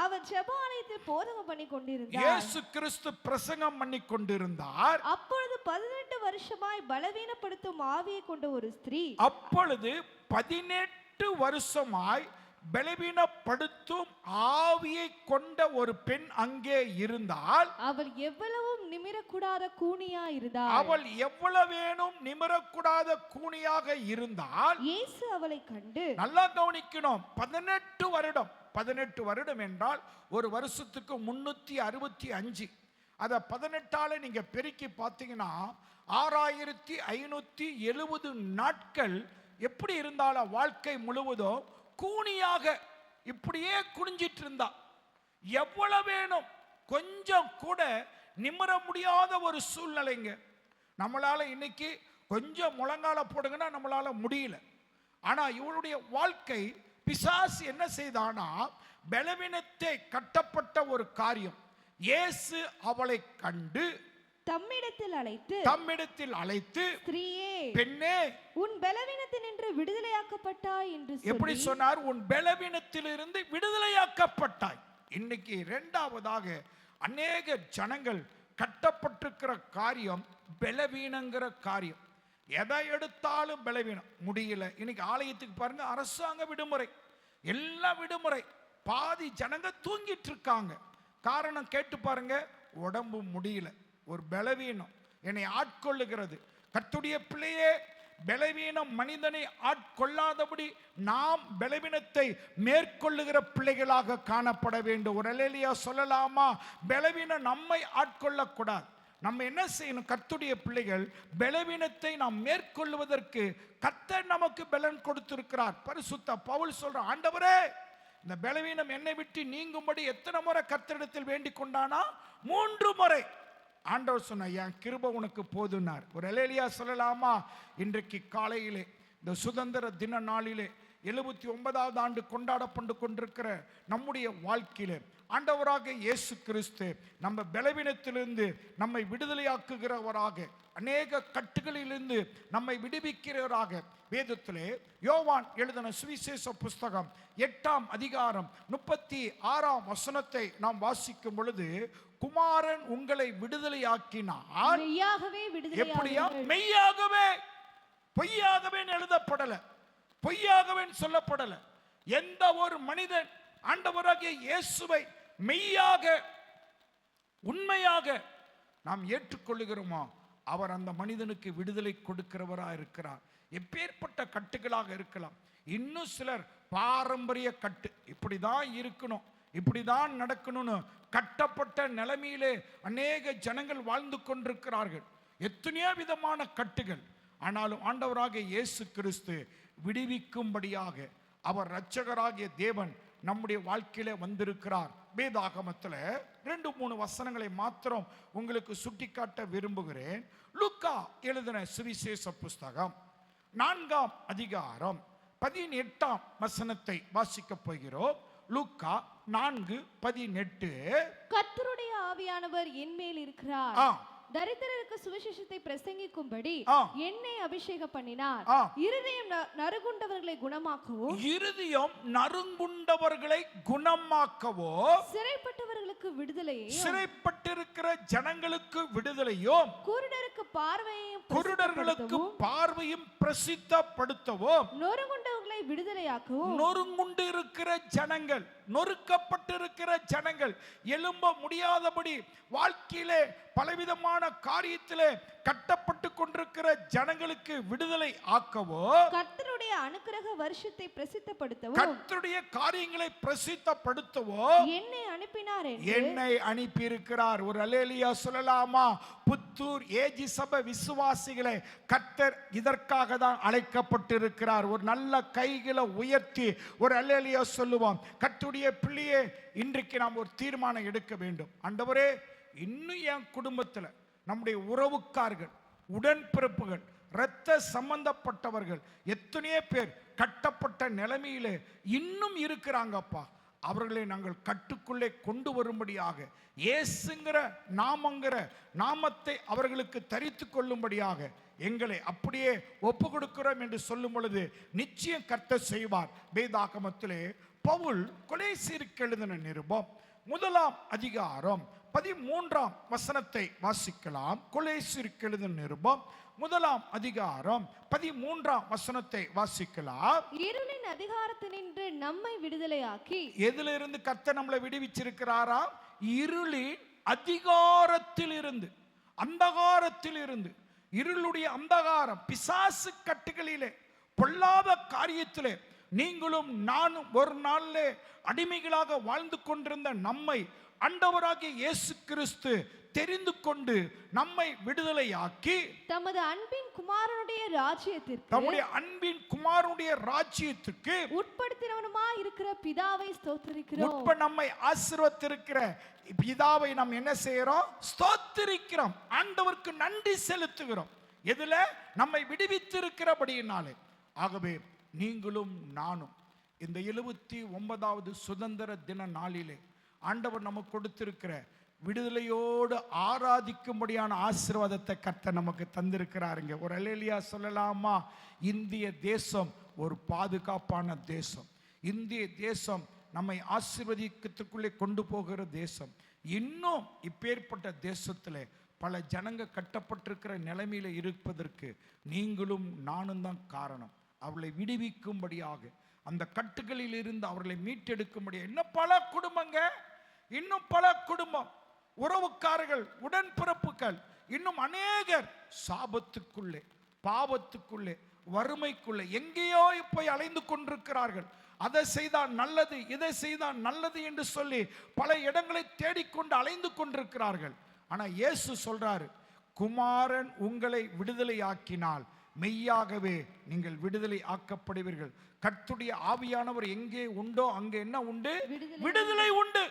Speaker 2: அவர் ஜெப ஆலயத்தில் போதகம் பண்ணி கொண்டிருந்தார்.
Speaker 1: இயேசு கிறிஸ்து பிரசங்கம் பண்ணி கொண்டிருந்தார்.
Speaker 2: அப்பொழுது 18 வருஷமாய் பலவீனப்படுத்தும் ஆவியை கொண்ட ஒரு ஸ்திரீ,
Speaker 1: அப்பொழுது 18 வருஷமாய் பலவீனப்படுத்தும் ஆவியை கொண்ட ஒரு பெண் அங்கே இருந்தால்,
Speaker 2: அவள் எவ்வளவும் நிமிரக்கூடாத கூனியா இருந்தாள்.
Speaker 1: அவள் எவ்வளவேனும் நிமிரக்கூடாத கூனியாக இருந்தால்
Speaker 2: இயேசு அவளை கண்டு,
Speaker 1: நல்லா கவனிக்கணும், 18 வருடம். 18 வருடம் என்றால் ஒரு வருஷத்துக்கு 365. அதை 18ஆல நீங்க பெருக்கி பார்த்தீங்கன்னா 6570 நாட்கள் எப்படி இருந்தாலும் வாழ்க்கை முழுவதும் கூனியாக இப்படியே குனிஞ்சிட்டு இருந்தா. எவ்வளவு வேணும், கொஞ்சம் கூட நிமிர முடியாத ஒரு சூழ்நிலைங்க. நம்மளால இன்னைக்கு கொஞ்சம் முழங்கால போடுங்கன்னா நம்மளால முடியல. ஆனா இவளுடைய வாழ்க்கை, பிசாசு என்ன செய்தானா, பலவீனத்தை கட்டப்பட்ட ஒரு காரியம். இயேசு அவளை கண்டு தம்மிடத்தில் அழைத்து ஸ்திரீயே, பெண்ணே,
Speaker 2: உன் பலவீனத்தினின்று விடுதலையாக்கப்பட்டாய் என்று
Speaker 1: எப்படி சொன்னார்? உன் பலவீனத்திலிருந்து விடுதலையாக்கப்பட்டாய். இன்னைக்கு இரண்டாவதாக அநேக ஜனங்கள் கட்டப்பட்டிருக்கிற காரியம் பலவீனங்கிற காரியம். எதை எடுத்தாலும் பலவீனம், முடியல. இன்னைக்கு ஆலயத்துக்கு பாருங்க, அரசாங்க விடுமுறை, எல்லாம் விடுமுறை, பாதி ஜனங்க தூங்கிட்டு இருக்காங்க. காரணம் கேட்டு பாருங்க, உடம்பு முடியல, ஒரு பலவீனம் என்னை ஆட்கொள்ளுகிறது. கர்த்தருடைய பிள்ளையே, பலவீனம் மனிதனை ஆட்கொள்ளாதபடி நாம் பலவீனத்தை மேற்கொள்ளுகிற பிள்ளைகளாக காணப்பட வேண்டும். ஒரு அல்லேலூயா சொல்லலாமா? பலவீனம் நம்மை ஆட்கொள்ளக்கூடாது. நம்ம என்ன செய்யணும்? கர்த்தருடைய பிள்ளைகள், பலவீனத்தை நாம் மேற்கொள்வதற்கு கர்த்தர் நமக்கு பலன் கொடுத்திருக்கிறார். பரிசுத்த பவுல் சொல்ற, ஆண்டவரே இந்த பலவீனம் என்னை விட்டு நீங்கும்படி எத்தனை முறை கர்த்தரிடத்தில் வேண்டிக் கொண்டானா? 3 முறை. ஆண்டவர் சொன்ன, என் கிருபை உனக்கு போதுனார். ஒரு அல்லேலூயா சொல்லலாமா? இன்றைக்கு காலையிலே, இந்த சுதந்திர தின நாளிலே, 79வது ஆண்டு கொண்டாடப்பட்டு கொண்டிருக்கிற நம்முடைய வாழ்க்கையிலே ஆண்டவராக இயேசு கிறிஸ்து நம்ம பலவீனத்திலிருந்து நம்மை விடுதலையாக்குகிறவராக, அநேக கட்டுகளிலிருந்து நம்மை விடுவிக்கிறவராக. வேதத்திலே யோவான் எழுதின சுவிசேஷ புஸ்தகம் 8ஆம் அதிகாரம் 36ஆம் வசனத்தை நாம் வாசிக்கும் பொழுது, குமாரன் உங்களை விடுதலையாக்கினார். எப்படியா? மெய்யாகவே. பொய்யாகவே எழுதப்படல, பொய்யாகவே சொல்லப்படல. எந்த ஒரு மனிதன் ஆண்டவராகிய இயேசுவை மெய்யாக உண்மையாக நாம் ஏற்றுக்கொள்ளுகிறோமோ, அவர் அந்த மனிதனுக்கு விடுதலை கொடுக்கிறவராக இருக்கிறார். எப்பேற்பட்ட கட்டுகளாக இருக்கலாம். இன்னும் சிலர் பாரம்பரிய கட்டு, இப்படிதான் இருக்கணும், இப்படிதான் நடக்கணும்னு கட்டப்பட்ட நிலைமையிலே அநேக ஜனங்கள் வாழ்ந்து கொண்டிருக்கிறார்கள். எத்தனையோ விதமான கட்டுகள். ஆனாலும் ஆண்டவராகிய இயேசு கிறிஸ்து விடுவிக்கும்படியாக அவர் இரட்சகராகிய தேவன் நம்முடைய வாழ்க்கையில வந்திருக்கிறார். வேதாகமத்தில் 2-3 வசனங்களை மாத்திரம் உங்களுக்கு சுட்டிக்காட்ட விரும்புகிறேன். லூக்கா எழுதின சுவிசேஷ புஸ்தகம் 4ஆம் அதிகாரம் 18ஆம் வசனத்தை வாசிக்க போகிறோம். லூக்கா 4:18.
Speaker 2: கர்த்தருடைய ஆவியானவர் என்மேல் இருக்கிறார், தரித்திரருக்கு சுவிசேஷத்தை பிரசங்கிக்கும்படி என்னை அபிஷேகம் பண்ணினார். இருதயம் நறுங்குண்டவர்களை குணமாக்கவோ, இருதயம் நறுங்குண்டவர்களை குணமாக்கவோ, சிறைப்பட்டவர்களுக்கு விடுதலையையும், சிறைப்பட்டிருக்கிற ஜனங்களுக்கு விடுதலையும், குருடருக்கு பார்வையையும், குருடர்களுக்கு பார்வையும் பிரசித்தப்படுத்தவும், நொறுங்குண்டவர்களை விடுதலையாக்கவும். நொறுங்குண்டு இருக்கிற ஜனங்கள், நொறுக்கப்பட்டிருக்கிற ஜனங்கள், எழும்ப முடியாதபடி வாழ்க்கையிலே பலவிதமான காரியத்திலே கட்டப்பட்டு கொண்டிருக்கிற ஜனங்களுக்கு விடுதலை ஆக்கவோ, கர்த்தருடைய அனுக்கிரக வருஷத்தை பிரசித்தப்படுத்தவோ, கர்த்தருடைய காரியங்களை பிரசித்தப்படுத்தவோ என்னை அனுப்பினார். என்னை அனுப்பி இருக்கிறார். ஒரு அல்லேலூயா சொல்லலாமா? புத்தூர் ஏஜி சபை விசுவாசிகளை கர்த்தர் இதற்காக தான் அழைக்கப்பட்டிருக்கிறார். ஒரு நல்ல கைகளை உயர்த்தி ஒரு அல்லேலூயா சொல்லுவோம். கர்த்தருடைய பிள்ளையே, இன்றைக்கு நாம் ஒரு தீர்மானம் எடுக்க வேண்டும். ஆண்டவரே, இன்னும் என் குடும்பத்தில் நம்முடைய உறவுக்காரர்கள், உடன்பிறப்புகள், இரத்த சம்பந்தப்பட்டவர்கள் எத்தனையோ பேர் கட்டப்பட்ட நிலைமையிலே இன்னும் இருக்கிறாங்கப்பா. அவர்களை நாங்கள் கட்டுக்குள்ளே கொண்டு வரும்படியாக, இயேசுங்கிற நாமத்தை அவர்களுக்கு தரித்து கொள்ளும்படியாக எங்களை அப்படியே ஒப்பு கொடுக்கிறோம் என்று சொல்லும் பொழுது நிச்சயம் கர்த்தர் செய்வார். வேதாகமத்திலே பவுல் கொலேசியருக்கு எழுதின நிருபம் 1ஆம் அதிகாரம் 13ஆம் வசனத்தை வாசிக்கலாம். கொலேசியருக்கு எழுதின நிருபம் 1ஆம் அதிகாரம் 13ஆம் வசனத்தை வாசிக்கலாம். இருளின் அதிகாரத்தினின்று நம்மை விடுதலையாக்கி. எதிலிருந்து கர்த்தர் நம்மளை விடுவிச்சிருக்கிறாரா? இருளின் அதிகாரத்தில் இருந்து, அந்தகாரத்தில் இருந்து, இருளுடைய அந்தகாரம், பிசாசு கட்டுகளிலே, பொல்லாத காரியத்திலே நீங்களும் நானும் ஒரு நாளிலே அடிமைகளாக வாழ்ந்து கொண்டிருந்த நம்மை ஆண்டவராகிய இயேசு கிறிஸ்து தெரிந்து கொண்டு நம்மை விடுதலையாக்கி தமது அன்பின் குமாரனுடைய ராஜ்யத்திற்கு, தம்முடைய அன்பின் குமாரனுடைய ராஜ்யத்துக்கு உட்படுத்தினவனுமாய் இருக்கிற பிதாவை ஸ்தோத்திரிக்கிறோம். இப்ப நம்மை ஆசீர்வதித்திருக்கிற பிதாவை நாம் என்ன செய்யறோம்? ஸ்தோத்திரிக்கிறோம். ஆண்டவருக்கு நன்றி செலுத்துகிறோம். எதுல? நம்மை விடுவித்திருக்கிறபடியினாலே. ஆகவே நீங்களும் நானும் இந்த 79வது சுதந்திர தின நாளிலே ஆண்டவர் நமக்கு கொடுத்திருக்கிற விடுதலையோடு ஆராதிக்கும்படியான ஆசீர்வாதத்தை கர்த்தர் நமக்கு தந்திருக்கிறாருங்க. ஒரு அல்லேலூயா சொல்லலாமா? இந்திய தேசம் ஒரு பாதுகாப்பான தேசம். இந்திய தேசம் நம்மை ஆசீர்வதிக்கத்துக்குள்ளே கொண்டு போகிற தேசம்.
Speaker 1: இன்னும் இப்பேற்பட்ட தேசத்தில் பல ஜனங்க கட்டப்பட்டிருக்கிற நிலைமையில இருப்பதற்கு நீங்களும் நானும் தான் காரணம். அவர்களை விடுவிக்கும்படியாக, அந்த கட்டுகளில் இருந்து அவர்களை மீட்டெடுக்கும்படியாக இன்னும் பல குடும்பங்க, இன்னும் பல குடும்பம், உறவுக்காரர்கள், உடன்பிறப்புகள், இன்னும் அநேகர் சாபத்துக்குள்ளே, பாவத்துக்குள்ளே, வறுமைக்குள்ளே எங்கேயோ போய் அலைந்து கொண்டிருக்கிறார்கள். அதை செய்தால் நல்லது, இதை செய்தால் நல்லது என்று சொல்லி பல இடங்களை தேடிக்கொண்டு அலைந்து கொண்டிருக்கிறார்கள். ஆனா இயேசு சொல்றாரு, குமாரன் உங்களை விடுதலை ஆக்கினால் மெய்யாகவே நீங்கள் விடுதலை ஆக்கப்படுவீர்கள். கர்த்தருடைய ஆவியானவர் எங்கே உண்டோ அங்கே என்ன உண்டு? விடுதலை உண்டு.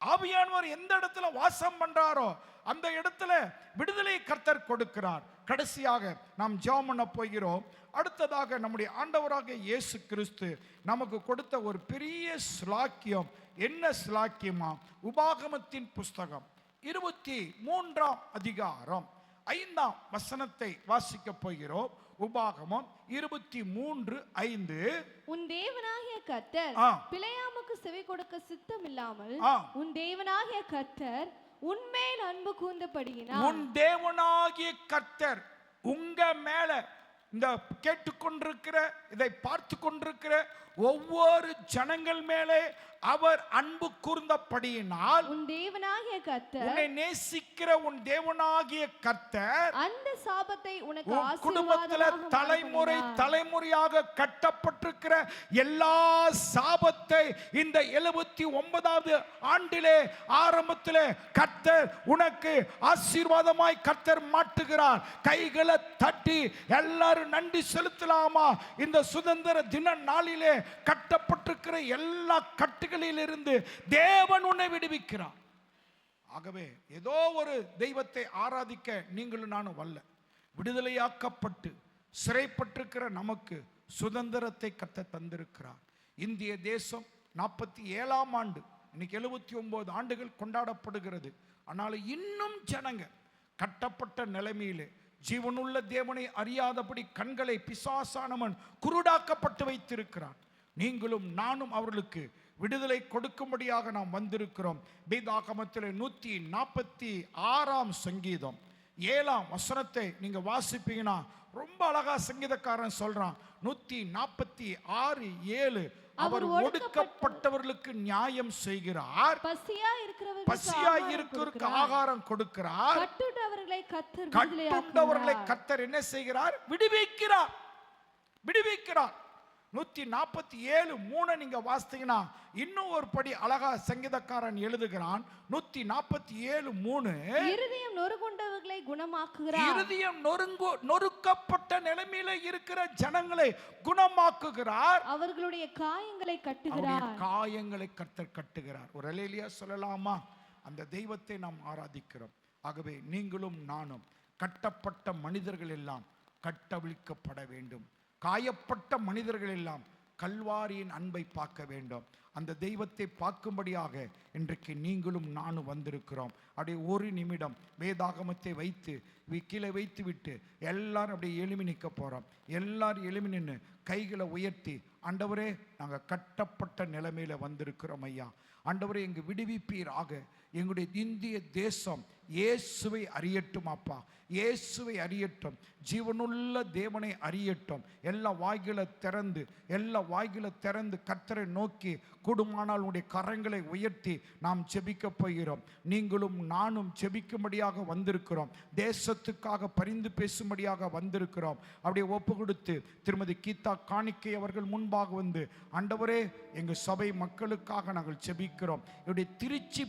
Speaker 1: ஆவியானவர் எந்த இடத்துல வாசம் பண்றாரோ அந்த இடத்துல விடுதலை கர்த்தர் கொடுக்கிறார். கடைசியாக நாம் ஜெபம் பண்ண போகிறோம். அடுத்ததாக நம்முடைய ஆண்டவராக இயேசு கிறிஸ்து நமக்கு கொடுத்த ஒரு பெரிய ஸ்லாக்கியம். என்ன ஸ்லாக்கியமா? உபாகமத்தின் புஸ்தகம் 23ஆம் அதிகாரம் 5ஆம் வசனத்தை வாசிக்க போகிறோம். உபாகமம் 23:5.
Speaker 2: உன் தேவனாகிய கர்த்தர் பிலேயாமுக்கு செவி கொடுக்க சித்தம் இல்லாமல் உன் தேவனாகிய கர்த்தர் உன்மேல் அன்பு கூர்ந்தபடியினால்,
Speaker 1: உன் தேவனாகிய கர்த்தர் உங்க மேல, இந்த கேட்டுக்கொண்டிருக்கிற, இதை பார்த்து கொண்டிருக்கிற ஒவ்வொரு ஜனங்கள் மேலே அவர் அன்பு கூர்ந்தபடியினால்,
Speaker 2: உன் தேவனாகிய கர்த்தர்,
Speaker 1: உன்னை நேசிக்கிற உன் தேவனாகிய கர்த்தர்
Speaker 2: அந்த சாபத்தை உனக்கு
Speaker 1: குடும்பத்துல தலைமுறை தலைமுறையாக கட்டப்பட்டிருக்கிற எல்லா சாபத்தை இந்த 79வது ஆண்டிலே ஆரம்பத்திலே கர்த்தர் உனக்கு ஆசீர்வாதமாய் கர்த்தர் மாட்டுகிறார். கைகளை தட்டி எல்லாரும் நன்றி செலுத்தலாமா? இந்த சுதந்திர தின நாளிலே கட்டப்பட்டிருக்கிற எல்லா கட்டுகளிலிருந்து தேவன் உன்னை விடுவிக்கிறார். ஆகவே ஏதோ ஒரு தெய்வத்தை ஆராதிக்க நீங்களும் நானும் வல்ல. விடுதலையாக்கப்பட்டு சிறைப்பட்டிருக்கிற நமக்கு சுதந்திரத்தை கர்த்தர் தந்திருக்கிறார். இந்திய தேசம் 47ஆம் ஆண்டு, இன்னைக்கு 79 ஆண்டுகள் கொண்டாடப்படுகிறது. ஆனாலும் இன்னும் ஜனங்க கட்டப்பட்ட நிலைமையிலே ஜீவனுள்ள தேவனை அறியாதபடி கண்களை பிசாசானவன் குருடாக்கப்பட்டு வைத்திருக்கிறான். நீங்களும் நானும் அவர்களுக்கு விடுதலை கொடுக்கும்படியாக நாம் வந்திருக்கிறோம். வேதாகமத்தில் 146ஆம் சங்கீதம் 7ஆம் வசனத்தை நீங்க வாசிப்பீங்கன்னா ரொம்ப அழகா சங்கீதக்காரன் சொல்றான். 146:7. அவர் ஒடுக்கப்பட்டவர்களுக்கு நியாயம் செய்கிறார், பசியா இருக்கிறவருக்கு ஆகாரம் கொடுக்கிறார், கட்டுண்டவர்களை கர்த்தர் என்ன செய்கிறார்? விடுவிக்கிறார். விடுவிக்கிறார். 147:3 நீங்க வாசித்தீங்கன்னா இன்னும் ஒரு படி அழகா சங்கீதக்காரன் எழுதுகிறான். 147:3.
Speaker 2: இருதயம் நொறுங்குண்டவர்களை குணமாக்குகிறார்.
Speaker 1: இருதயம் நொறுக்கப்பட்ட நிலைமையில இருக்கிற ஜனங்களை குணமாக்குகிறார்.
Speaker 2: அவர்களுடைய காயங்களை கட்டுகிறார்.
Speaker 1: காயங்களை கர்த்தர் கட்டுகிறார். ஒரு அல்லேலூயா சொல்லலாமா? அந்த தெய்வத்தை நாம் ஆராதிக்கிறோம். ஆகவே நீங்களும் நானும் கட்டப்பட்ட மனிதர்கள் எல்லாம் கட்டவிழ்க்கப்பட வேண்டும். காயப்பட்ட மனிதர்கள் எல்லாம் கல்வாரியின் அன்பை பார்க்க வேண்டும். அந்த தெய்வத்தை பார்க்கும்படியாக இன்றைக்கு நீங்களும் நானும் வந்திருக்கிறோம். அப்படியே ஒரு நிமிடம் வேதாகமத்தை வைத்து கீழே வைத்து விட்டு எல்லாரும் அப்படியே எழுமி நிற்க போகிறோம். எல்லாரும் எழுமி நின்று கைகளை உயர்த்தி, ஆண்டவரே நாங்கள் கட்டப்பட்ட நிலைமையில வந்திருக்கிறோம் ஐயா. ஆண்டவரே எங்கள் விடுவிப்பீராக. எங்களுடைய இந்திய தேசம் இயேசுவை அறியட்டும் அப்பா, இயேசுவை அறியட்டும், ஜீவனுள்ள தேவனை அறியட்டும். எல்லா வாய்களை திறந்து கர்த்தரை நோக்கி கூடுமானால் உடைய கரங்களை உயர்த்தி நாம் ஜெபிக்க போகிறோம். நீங்களும் நானும் ஜெபிக்கும்படியாக வந்திருக்கிறோம். தேசத்துக்காக பரிந்து பேசும்படியாக வந்திருக்கிறோம். அப்படியே ஒப்பு கொடுத்து திருமதி கீதா காணிக்கை அவர்கள் முன்பாக வந்து, ஆண்டவரே எங்கள் சபை மக்களுக்காக நாங்கள் ஜெபிக்கிறோம். என்னுடைய திருச்சி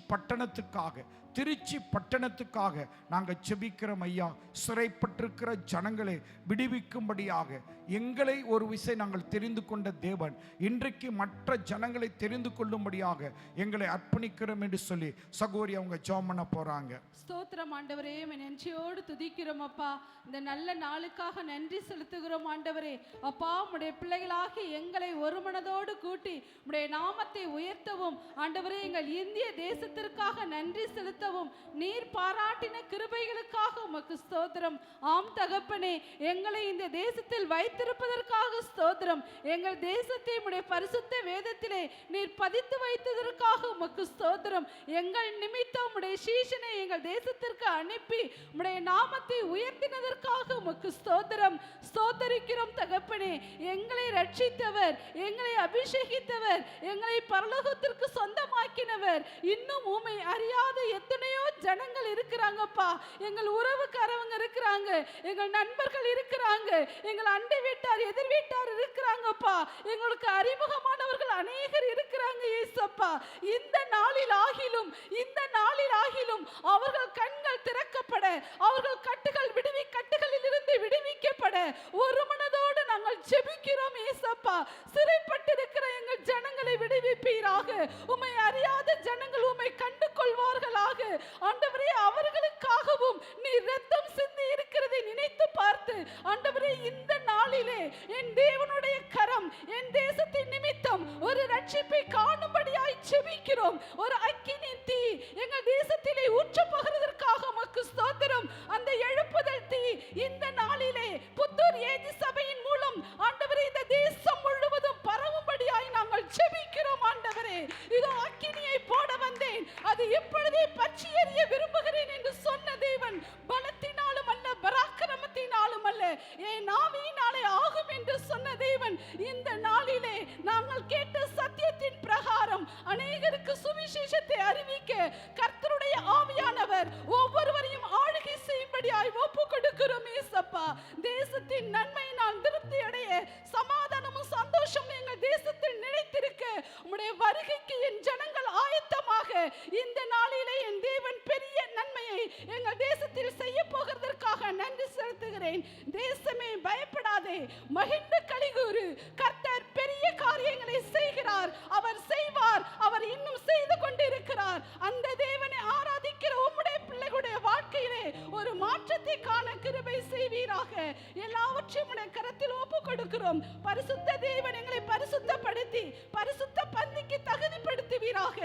Speaker 1: பட்டணத்துக்காக நாங்கள் ஜெபிக்கிறோம் ஐயா. சிறைப்பட்டிருக்கிற ஜனங்களை விடுவிக்கும்படியாக எங்களை ஒரு விசை நாங்கள் தெரிந்து கொண்ட தேவன் இன்றைக்கு மற்ற ஜனங்களை தெரிந்து கொள்ளும்படியாக எங்களை அர்ப்பணிக்கிறோம் என்று சொல்லி சகோதரி அவங்க ஜெபம் பண்ண போறாங்க.
Speaker 3: ஸ்தோத்திரம் ஆண்டவரே, நன்றியோடு துதிக்கிறோம் அப்பா. இந்த நல்ல நாளுக்காக நன்றி செலுத்துகிறோம் ஆண்டவரே. அப்பா உம்முடைய பிள்ளைகளாகி எங்களை ஒரு மனதோடு கூட்டி உம்முடைய நாமத்தை உயர்த்தவும் ஆண்டவரே, எங்கள் இந்திய தேசத்திற்காக நன்றி செலுத்த செலுத்தவும் நீர் பாராட்டின கிருபைகளுக்காக உமக்கு ஸ்தோத்திரம். ஆம் தகப்பனே, எங்களை இந்த தேசத்தில் வைத்திருப்பதற்காக ஸ்தோத்திரம். எங்கள் தேசத்தை உம்முடைய பரிசுத்த வேதத்திலே நீர் பதித்து வைத்ததற்காக உமக்கு ஸ்தோத்திரம். எங்கள் நிமித்தம் உம்முடைய சீஷனை எங்கள் தேசத்திற்கு அனுப்பி உம்முடைய நாமத்தை உயர்த்தினதற்காக உமக்கு ஸ்தோத்திரம். ஸ்தோத்தரிக்கிறோம் தகப்பனே. எங்களை ரட்சித்தவர், எங்களை அபிஷேகித்தவர், எங்களை பரலோகத்திற்கு சொந்தமாக்கினவர். இன்னும் உம்மை அறியாத எத்தனையோ ஜனங்கள் இருக்கிறாங்கப்பா. எங்கள் உறவுக்காரவங்க இருக்கிறாங்க, எங்கள் நண்பர்கள் இருக்கிறாங்க, எங்கள் அண்டை வீட்டார் எதிர் வீட்டார் இருக்கிறாங்கப்பா. எங்களுக்கு அறிமுகமானவர்கள் அநேகர் இருக்கிறாங்க இயேசப்பா. இந்த நாளில் ஆகிலும் அவர்கள் கண்கள் திறக்கப்பட, அவர்கள் கட்டுகளில் இருந்து விடுவிக்கப்பட ஒரு மனதோடு நாங்கள் ஜெபிக்கிறோம் இயேசப்பா. சிறைப்பட்டிருக்கிற எங்கள் ஜனங்களை விடுவிப்பீராக. உம்மை அறியாத ஜனங்கள் உம்மை கண்டு கொள்வார்களாக. ஆண்டவரே, அவர்களுக்காகவும் நீ இரத்தம் சிந்தி இருக்கிறதை நினைத்து பார்த்து ஆண்டவரே, இந்த நாளிலே என் தேவனுடைய கரம் என் தேசத்தின் நிமித்தம் ஒரு ரட்சிப்பை காணும்படியாய் ஜெபிக்கிறோம். ஒரு அக்கினி தீ எங்கள் தேசத்திலே ஊற்றப்போகிறதற்காக உமக்கு ஸ்தோத்திரம். அந்த எழுப்புதல் தீ இந்த நாளிலே புத்தூர் ஏதி சபையின் மூலம் ஆண்டவரே இந்த தேசம் முழுவதும் பரவும்படியாய் நாங்கள் ஜெபிக்கிறோம். ஆண்டவரே, இதோ அக்கினியை போட வந்தேன், அது இப்பொழுதே பற்றி எறிய விரும்புகிறேன் என்று சொன்ன தேவன் பலத்தினாலும் அல்ல, பராக்கிரமத்தினாலும் அல்ல, என் ஆவியினாலே ஆகும் என்று சொன்ன தேவன் இந்த நாளிலே நாங்கள் கேட்ட சத்தியத்தின் பிரகாரம் அநேகருக்கு சுவிசேஷத்தை அறிவிக்க கர்த்தருடைய ஆவியானவர் ஒவ்வொருவரையும் ஆளுகை செய்யும்படியாய் ஒப்பு கொடுக்கிறோம் இயேசப்பா. தேசத்தின் நன்மையினால் திருப்தி அடைய, சமாதானமும் சந்தோஷமும் எங்கள் தேசத்தில் நிலைத்திருக்க உம்முடைய வருகைக்கு என் ஜனங்கள் ஆயத்தமாக இந்த நாளிலே என் தேவன் பெரிய நன்மையை எங்கள் தேசத்தில் செய்ய போகிறதற்காக நன்றி செலுத்துகிறேன். தேசமே பயப்படாதே, மகிழ்ந்து களிகூரு. கர்த்தர் பெரிய காரியங்களை செய்கிறார், அவர் செய்வார், அவர் இன்னும் செய்து கொண்டிருக்கிறார். அந்த தேவனை ஆராதிக்கிற உம்முடைய பிள்ளைகளுடைய வாழ்க்கையிலே ஒரு மாற்றத்தை காண கிருபை செய்வீராக. எல்லாவற்றையும் உம்முடைய கரத்தில் ஒப்பு கொடுக்கிறோம். பரிசுத்த தேவன் எங்களை பரிசுத்தப்படுத்தி பரிசுத்த பந்திக்கு தகுதிப்படுத்துவீராக.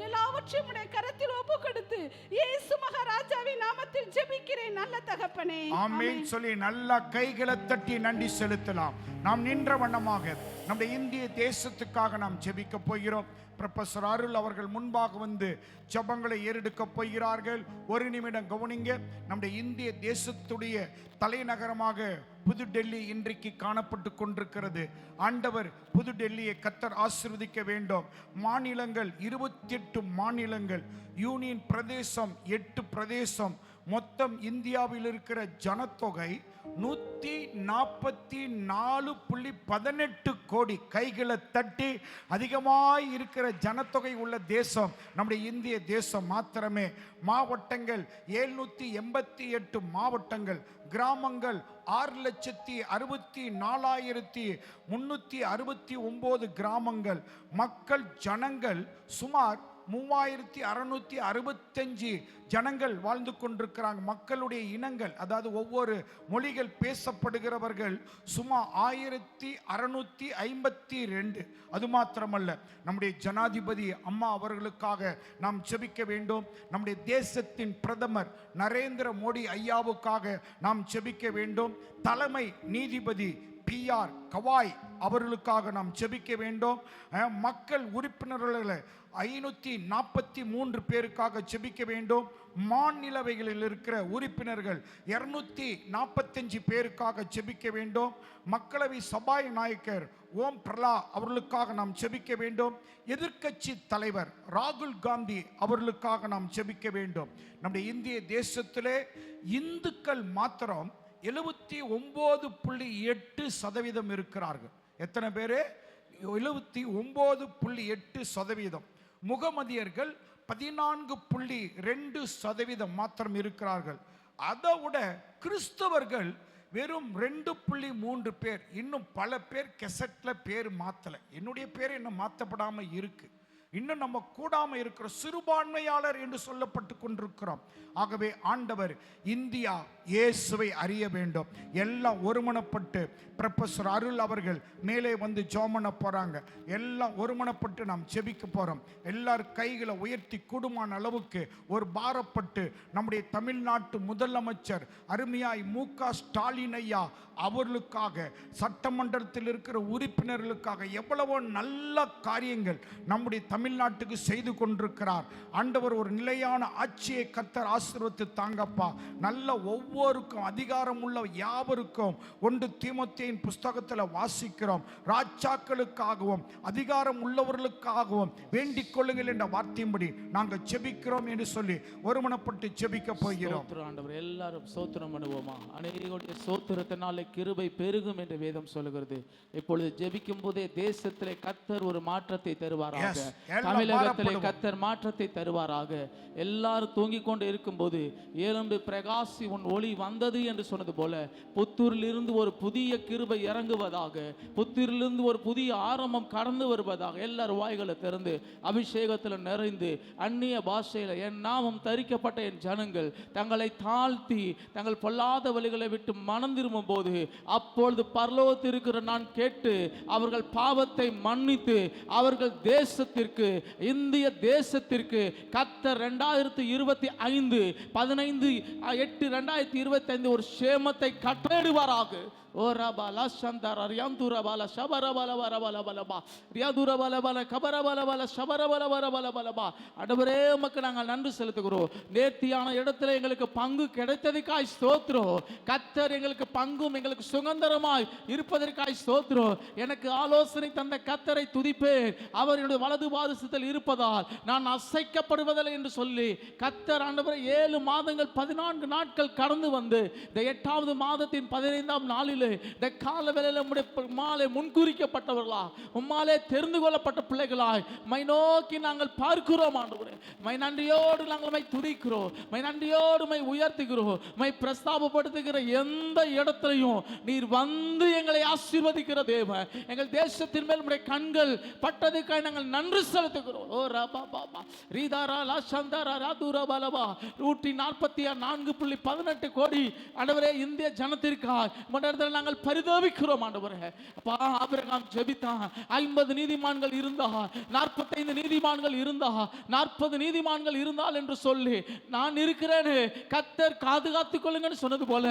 Speaker 3: எல்லாவற்றையும் உம்முடைய கரத்தில் ஒப்பு கொடுத்து இயேசு மகாராஜாவின் நாமத்தில் ஜெபிக்கிறேன் நல்ல தகப்பனே.
Speaker 1: ஆமென் சொல்லி நல்லா கைகளை தட்டி நன்றி செலுத்தலாம். நாம் நின்ற வண்ணமாக நம்முடைய இந்திய தேசத்துக்காக நாம் ஜெபிக்க போகிறோம். ப்ரொஃபசர் அருள் அவர்கள் முன்பாக வந்து ஜெபங்களை ஏறெடுக்க போகிறார்கள். ஒரு நிமிடம் கவனிங்க. நம்முடைய இந்திய தேசத்துடைய தலைநகரமாக புதுடெல்லி இன்றைக்கு காணப்பட்டு கொண்டிருக்கிறது. ஆண்டவர் புதுடெல்லியை கர்த்தர் ஆசீர்வதிக்க வேண்டும். மாநிலங்கள் 28 மாநிலங்கள், யூனியன் பிரதேசம் 8 பிரதேசம், மொத்தம் இந்தியாவில் இருக்கிற ஜனத்தொகை 144.18 கோடி. கைகளை தட்டி அதிகமாய் இருக்கிற ஜனத்தொகை உள்ள தேசம் நம்முடைய இந்திய தேசம் மாத்திரமே. மாவட்டங்கள் 788 மாவட்டங்கள், கிராமங்கள் 6,64,369 கிராமங்கள், மக்கள் ஜனங்கள் சுமார் 3665 ஜனங்கள் வாழ்ந்து கொண்டிருக்கிறாங்க. மக்களுடைய இனங்கள், அதாவது ஒவ்வொரு மொழிகள் பேசப்படுகிறவர்கள் சுமார் 1652. அது மாத்திரமல்ல, நம்முடைய ஜனாதிபதி அம்மா அவர்களுக்காக நாம் ஜெபிக்க வேண்டும். நம்முடைய தேசத்தின் பிரதமர் நரேந்திர மோடி ஐயாவுக்காக நாம் ஜெபிக்க வேண்டும். தலைமை நீதிபதி PR கவாய் அவர்களுக்காக நாம் ஜெபிக்க வேண்டும். மக்கள் உறுப்பினர்களை 543 பேருக்காக ஜெபிக்க வேண்டும். மாநிலவைகளில் இருக்கிற உறுப்பினர்கள் 245 பேருக்காக ஜெபிக்க வேண்டும். மக்களவை சபாநாயகர் ஓம் பிரலா அவர்களுக்காக நாம் ஜெபிக்க வேண்டும். எதிர்க்கட்சி தலைவர் ராகுல் காந்தி அவர்களுக்காக நாம் ஜெபிக்க வேண்டும். நம்முடைய இந்திய தேசத்திலே இந்துக்கள் மாத்திரம் 79.8% இருக்கிறார்கள். எத்தனை பேரு? 79.8%. முகமதியர்கள் 14.2% மாத்திரம் இருக்கிறார்கள். அதை விட கிறிஸ்தவர்கள் வெறும் 2.3 பேர். இன்னும் பல பேர் கெசட்ல பேர் மாத்தல. என்னுடைய பேர் இன்னும் மாற்றப்படாமல் இருக்கு. இன்னும் நம்ம கூடாம இருக்கிற சிறுபான்மையாளர் என்று சொல்லப்பட்டு கொண்டிருக்கிறோம். ஆகவே ஆண்டவர் இந்தியா இயேசுவை அறிய வேண்டும். எல்லாம் ஒருமனப்பட்டு ப்ரொஃபசர் அருள் அவர்கள் மேலே வந்து ஜெபம் பண்ண போறாங்க. எல்லாம் ஒருமனப்பட்டு நாம் ஜெபிக்க போறோம். எல்லாரும் கைகளை உயர்த்தி கூடுமான அளவுக்கு ஒரு பாரப்பட்டு நம்முடைய தமிழ்நாட்டு முதலமைச்சர் அருமையாய் மு.க. ஸ்டாலின் ஐயா அவர்களுக்காக, சட்டமன்றத்தில் இருக்கிற உறுப்பினர்களுக்காக எவ்வளவோ நல்ல காரியங்கள் நம்முடைய தமிழ்நாட்டுக்கு செய்து கொண்டிருக்கிறார். ஆண்டவர் ஒரு நிலையான ஆட்சியை கர்த்தர் ஆசீர்வதித்து தாங்கப்பா. நல்ல ஒவ்வொருக்கும் அதிகாரம் உள்ள யாவருக்கும் 1 தீமோத்தேயின் புஸ்தகத்தில் வாசிக்கிறோம், ராஜாக்களுக்காகவும் அதிகாரம் உள்ளவர்களுக்காகவும் வேண்டிக் கொள்ளுங்கள் என்ற வார்த்தையின்படி நாங்கள் ஜெபிக்கிறோம் என்று சொல்லி ஒருமனப்பட்டு ஜெபிக்க போகிறோம்.
Speaker 4: எல்லாரும் ஸ்தோத்திரம் பண்ணுவோமா? அநேகருடைய ஸ்தோத்திரத்தினாலே கிருபை பெருகும் என்று வேதம் சொல்லுகிறது. இப்பொழுது ஜெபிக்கும் போதே தேசத்திலே கர்த்தர் ஒரு மாற்றத்தை தருவாராக. தமிழகத்திலே கர்த்தர் மாற்றத்தை தருவாராக. எல்லாரும் தூங்கிக் கொண்டு இருக்கும்போது எழும்பு பிரகாசி உன் ஒளி வந்தது என்று சொன்னது போல புத்தூரிலிருந்து ஒரு புதிய கிருபை இறங்குவதாக, புத்தூரிலிருந்து ஒரு புதிய ஆரம்பம் கடந்து வருவதாக. எல்லாரும் வாய்களை திறந்து அபிஷேகத்தில் நிறைந்து அந்நிய பாஷையில் என் நாமம் தரிக்கப்பட்ட என் ஜனங்கள் தங்களை தாழ்த்தி தங்கள் பொல்லாத வழிகளை விட்டு மனம் திரும்பும் போது அப்பொழுது பரலோகத்தில் இருக்கிற நான் கேட்டு அவர்கள் பாவத்தை மன்னித்து அவர்கள் தேசத்திற்கு, இந்திய தேசத்திற்கு கர்த்தர் 2025 ஒரு சேமத்தை கட்டளையிடுவாராக. ஓ ரபாலா சந்தர ரியாந்துரபால ஷபரபலபலபலபலபா ரியாதுரபலபல கபரபலபல ஷபரபலபலபலபலபா. ஆண்டவரே உமக்கு நாங்கள் நன்றி செலுத்துகிறோம். நேர்த்தியான இடத்துல எங்களுக்கு பங்கு கிடைத்ததுக்காய் ஸ்தோத்திரம். கர்த்தர் எங்களுக்கு பங்கும் எங்களுக்கு சுதந்திரமாய் இருப்பதற்காய் ஸ்தோத்திரம். எனக்கு ஆலோசனை தந்த கர்த்தரை துதிப்பேன், அவர் என்னுடைய வலது பாதத்தில் இருப்பதால் நான் அசைக்கப்படுவதில்லை என்று சொல்லி கர்த்தர் ஆண்டவரே 7 மாதங்கள் 14 நாட்கள் கடந்து வந்து இந்த 8வது மாதத்தின் 15ஆம் நாளில் இந்த கால வேளையில உம்மாலே முன்குறிக்கப்பட்டவர்களா, உம்மாலே தெரிந்து கொள்ளப்பட்ட பிள்ளைகளாய் மை நோக்கி நாங்கள் பார்க்கிறோம் ஆண்டவரே. மை நன்றியோடு நாங்கள் மை துதிக்கிறோம், மை நன்றியோடு மை உயர்த்துகிறோம். மை பிரஸ்தாபப்படுத்துகிற எந்த இடத்திலையும் நீர் வந்து எங்களை ஆசீர்வதிக்கிற தேவன். எங்கள் தேசத்தின் மேல் உம்முடைய கண்கள் பட்டதுக்காக நாங்கள் நன்றி செலுத்துகிறோம். ஓ ரபா பாபா ரீதாரா லா சந்தாரா ராதுரா பலபா 144.18 கோடி ஆண்டவரே இந்திய ஜனத்திற்காய் நாங்கள் பரிதவிக்கிறோம் ஆண்டவரே. அப்பா ஆபிரகாம் ஜெபித்தான், 50 நீதிமான்கள் இருந்தா, 45 நீதிமான்கள் இருந்தா, 40 நீதிமான்கள் இருந்தால் என்று சொல்லி நான் இருக்கிறேன் கர்த்தர் பாதுகாத்துக் கொள்ளுங்கன்னு சொன்னது போல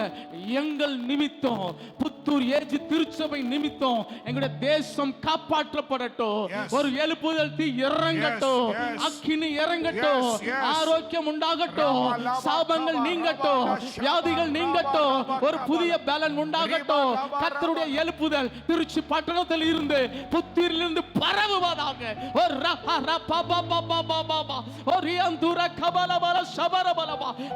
Speaker 4: எங்கள் நிமித்தம் புத்தூர் ஏஜி திருச்சபை நிமித்தம் எங்களுடைய தேசம் காப்பாற்றப்படட்டும். ஒரு எழுப்புதல் தீ இறங்கட்டும், அக்கினி இறங்கட்டும், ஆரோக்கியம் உண்டாகட்டும், சாபங்கள் நீங்கட்டும், வியாதிகள் நீங்கட்டும், ஒரு புதிய பலன் உண்டாகட்டும். கர்த்தருடைய எழுப்புதல் திருச்சி பட்டணத்தில் இருந்து புத்தூரிலிருந்து பரவுவதாக.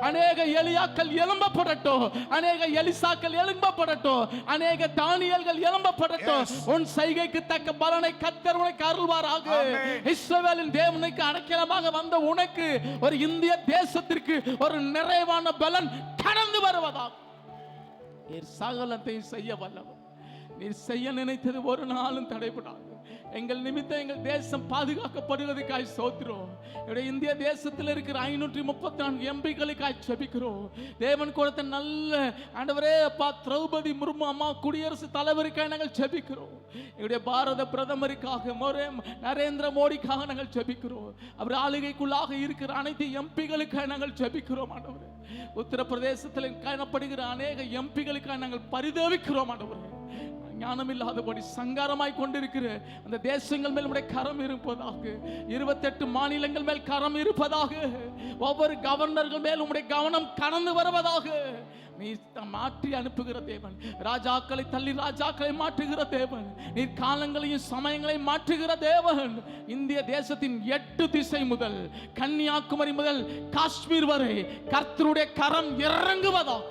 Speaker 4: அநேக எலியாக்கள் எழும்பப்படட்டும், அநேக எலிசாக்கள் எழும்பப்படட்டும், அநேக தானியல்கள் எழும்பப்படட்டும். உன் செய்கைக்கு தக்க பலனை கர்த்தர் உனக்கு அருள்வாராக. இஸ்ரவேலின் தேவனுக்கு அடைக்கலமாக வந்த உனக்கு ஒரு இந்திய தேசத்திற்கு ஒரு நிறைவான பலன் கடந்து வருவதாக. நீர் சகலத்தையும் செய்ய வல்லவர். நீர் செய்ய நினைத்தது ஒரு நாளும் தடைபடாது. எங்கள் நிமித்தம் எங்கள் தேசம் பாதுகாக்கப்படுவதற்காக ஸ்தோத்திரம். இந்திய தேசத்தில் இருக்கிற 534 எம்பிக்களுக்காக ஜெபிக்கிறோம். தேவன் கொடுத்த நல்ல ஆண்டவரே அப்பா திரௌபதி முர்மு அம்மா குடியரசு தலைவருக்காக நாங்கள் ஜெபிக்கிறோம். எங்களுடைய பாரத பிரதமருக்காக நரேந்திர மோடிக்காக நாங்கள் ஜெபிக்கிறோம். அவர் ஆளுகைக்குள்ளாக இருக்கிற அனைத்து எம்பிகளுக்காக நாங்கள் ஜெபிக்கிறோம் ஆண்டவரே. உத்தரப்பிரதேசத்தில் காணப்படுகிற அநேக எம்பிகளுக்காக நாங்கள் பரிதவிக்கிறோம் ஆண்டவரே. ஞானமில்லாதபடி சங்காரமாய் கொண்டிருக்கிற அந்த தேசங்கள் மேல் உடைய கரம் இருப்பதாக, 28 மாநிலங்கள் மேல் கரம் இருப்பதாக, ஒவ்வொரு கவர்னர்கள் மேல் உடைய கவனம் கடந்து வருவதாக. நீ மாற்றி அனுப்புகிற தேவன், ராஜாக்களை தள்ளி ராஜாக்களை மாற்றுகிற தேவன், நீ காலங்களையும் சமயங்களையும் மாற்றுகிற தேவன். இந்திய தேசத்தின் 8 திசை முதல் கன்னியாகுமரி முதல் காஷ்மீர் வரை கர்த்தருடைய கரம் இறங்குவதாக.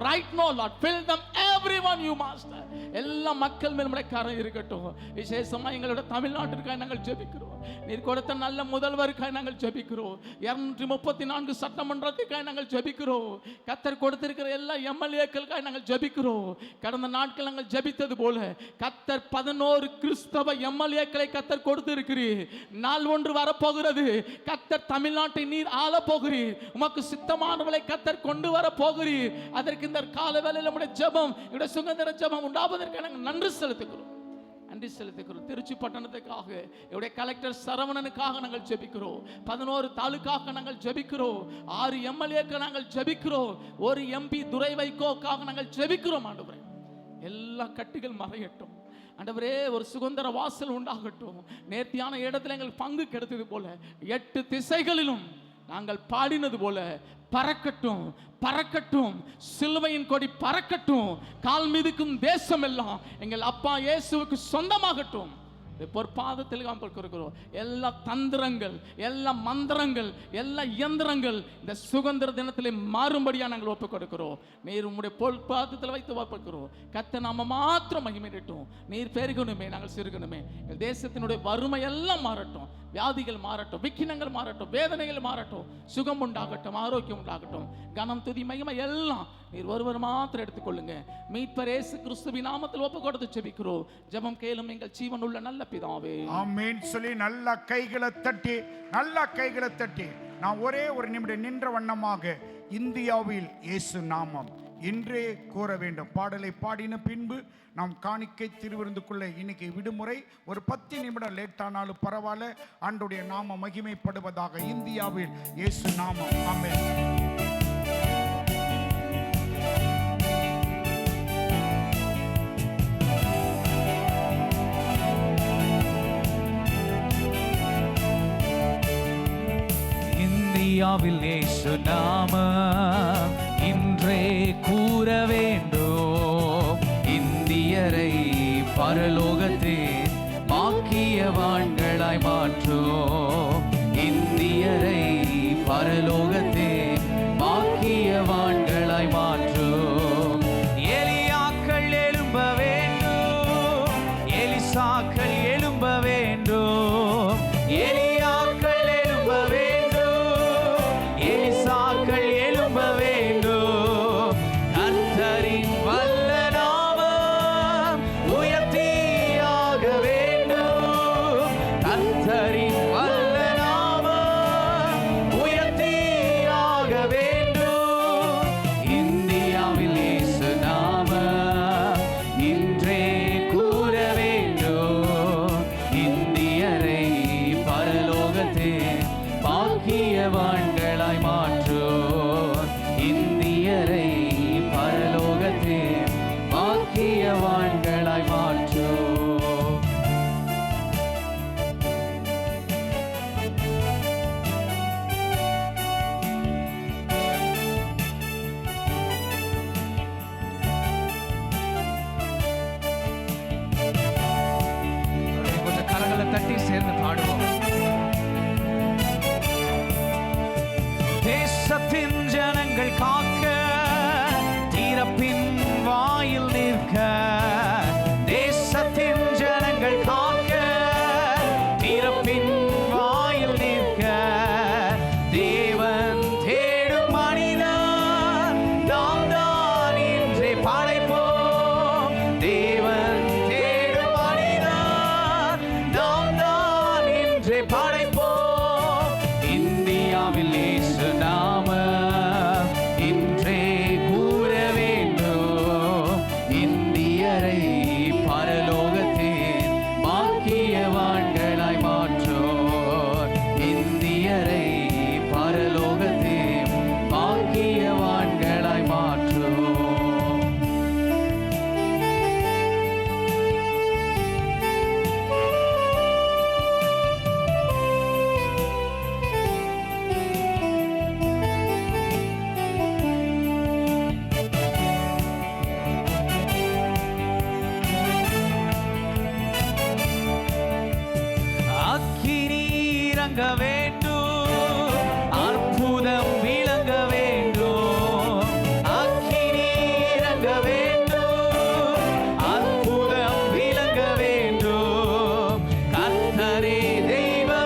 Speaker 4: Right now, Lord, fill them everyone, you master. எல்லா மக்கள் மேல் உம்முடைய கரம் இருக்கட்டும். விசேஷமா எங்களுடைய தமிழ்நாட்டிற்காக நாங்கள் ஜெபிக்கிறோம். நீர் கொடுத்த நல்ல முதல்வருக்காய் நாங்கள் ஜெபிக்கிறோம். 234 சட்டமன்றத்துக்காய் நாங்கள் ஜெபிக்கிறோம். கர்த்தர் கொடுத்திருக்கிற எல்லா எம்எல்ஏக்களுக்காய் நாங்கள் ஜெபிக்கிறோம். கடந்த நாட்கள் நாங்கள் ஜெபித்தது போல கர்த்தர் 11 கிறிஸ்தவ எம்எல்ஏக்களை கர்த்தர் கொடுத்திருக்கிறீர். நாள் ஒன்று வரப்போகிறது. கர்த்தர் தமிழ்நாட்டை நீர் ஆள போகிறீர். உமக்கு சித்தமானவளை கர்த்தர் கொண்டு வர போகிறீர். அதற்கு இந்த கால வேளையில் நம்முடைய ஜெபம், நம்முடைய சுதந்திர ஜெபம் உண்டாவதற்கு நாங்கள் நன்றி செலுத்துகிறோம். திருச்சி பட்டணத்துக்காக என்னுடைய கலெக்டர் சரவணனுக்காக நாங்கள் ஜெபிக்கிறோம். 11 தாலுக்காக நாங்கள் ஜெபிக்கிறோம். 6 எம்எல்ஏக்கு நாங்கள் ஜெபிக்கிறோம். ஒரு எம்பி துரை வைகோக்காக நாங்கள் ஜெபிக்கிறோம். ஆண்டவரே, எல்லா கட்டுகள் மறையட்டும். ஆண்டவரே, ஒரு சுதந்திர வாசல் உண்டாகட்டும். நேர்த்தியான இடத்துல எங்கள் பங்கு கிடைத்தது போல 8 திசைகளிலும் நாங்கள் பாடினது போல பறக்கட்டும், பறக்கட்டும். சிலுவையின் கொடி பறக்கட்டும். கால் மிதிக்கும் தேசம் எல்லாம் எங்கள் அப்பா இயேசுவுக்கு சொந்தமாகட்டும். பொற்பாதத்தில் கொடுக்கிறோம். எல்லா தந்திரங்கள், எல்லா மந்திரங்கள், எல்லா இயந்திரங்கள் இந்த சுதந்திர தினத்திலே மாறும்படியா நாங்கள் ஒப்புக் கொடுக்கிறோம். நீர் உம்முடைய பொற்பாதத்தில் வைத்து ஒப்புக்கிறோம். கர்த்தர் நாம மாத்திரம் மகிமையிடட்டும். நீர் பெருகணுமே, நாங்கள் சிறுகணுமே. எங்கள் தேசத்தினுடைய வறுமை எல்லாம் மாறட்டும். வியாதிகள் மாறட்டும், விக்கினங்கள் மாறட்டும், வேதனைகள் மாறட்டும். சுகம் உண்டாகட்டும், ஆரோக்கியம் உண்டாகட்டும். கனம், துதி, மகிமை எல்லாம் நீர் ஒருவர் மாத்திரம் எடுத்துக்கொள்ளுங்க. மீட்பர் இயேசு கிறிஸ்துவின் நாமத்தில் ஒப்பு கொடுத்து ஜெபிக்கிறோம். ஜெபம் கேளும் எங்கள் ஜீவனுள்ள நல்ல பிதாவே.
Speaker 1: ஆமென் சொல்லி நல்ல கைகளை தட்டி நான் ஒரே ஒரு நிமிடம் நின்ற வண்ணமாக இந்தியாவில் இயேசு நாமம் இன்றே கூற வேண்டும். பாடலை பாடின பின்பு நாம் காணிக்கை திருவிருந்துக்குள்ள இன்னைக்கு விடுமுறை. ஒரு 10 நிமிடம் லேட்டானாலும் பரவாயில்ல. ஆண்டவருடைய நாம மகிமைப்படுவதாக. இந்தியாவில் இயேசு நாமம். ஆமென்.
Speaker 5: இந்தியாவில் இயேசு நாமம் இன்றே கூற வேண்டும். இந்தியரை பரலோகத்தில் பாக்கியவான்களாய் மாற்றும். இந்தியரை பரலோகத்தில் பாக்கியவான்களாய் மாற்றும். எலியாக்கள் எழும்ப வேண்டும், எலிசாக்கள் எழும்ப வேண்டும். எலியாக்கள் எழும்ப வேண்டும், எலிசாக்கள் எழும்ப வேண்டும். கர்த்தரின் வல்ல நாமம் உயர்த்தியாக வேண்டும். கர்த்தரின் வல்ல நாமம் உயர்த்தியாக வேண்டும். இந்தியாவில் இயேசு நாமம் இன்றே கூற வேண்டும். இந்தியரை பரலோகத்தில் பாக்கியவான்களாய் மாற்றும். இந்தியரை பரலோகத்தில் பாக்கியவான்களாய் மாற்றும். கொஞ்சம் கரங்களை தட்டி சேர்ந்து பாடுவோம். தேசத்தின் ஜனங்கள் காக்க, தீரப்பின் வாயில் நிற்க. தேசத்தின் ஜனங்கள் காக்க, தீரப்பின் வாயில் நிற்க. தேவன் தேடும் மனிதன் நாம் தான் இன்றே படைப்போம். தேவன் தேடும் மனிதன் நாம் தான் இன்றே படைப்போம். இந்தியாவில் இயேசு நாமம் இன்றே கூற வேண்டும். இந்தியரை பரலோகத்தில் பாக்கியவான்களாய் மாற்றும். இந்தியரை பரலோகத்தில் பாக்கியவான்களாய் மாற்றும். அக்கினி இறங்க வேண்டும், அற்புதம் விளங்க வேண்டும். அக்கினி இறங்க வேண்டும், அற்புதம் விளங்க வேண்டும். கர்த்தரே தெய்வம்,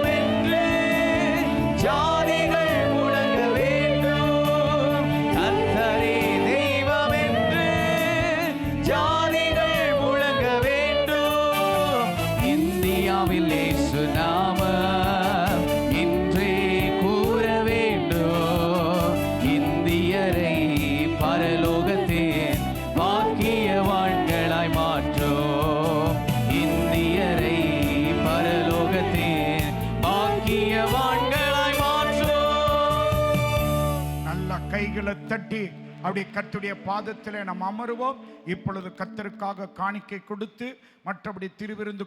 Speaker 1: கைகளை தட்டி அப்படி கர்த்தருடைய பாதத்திலே நாம் அமருவோம். இப்பொழுது கர்த்தருக்காக காணிக்கை கொடுத்து மற்றபடி திருவிருந்து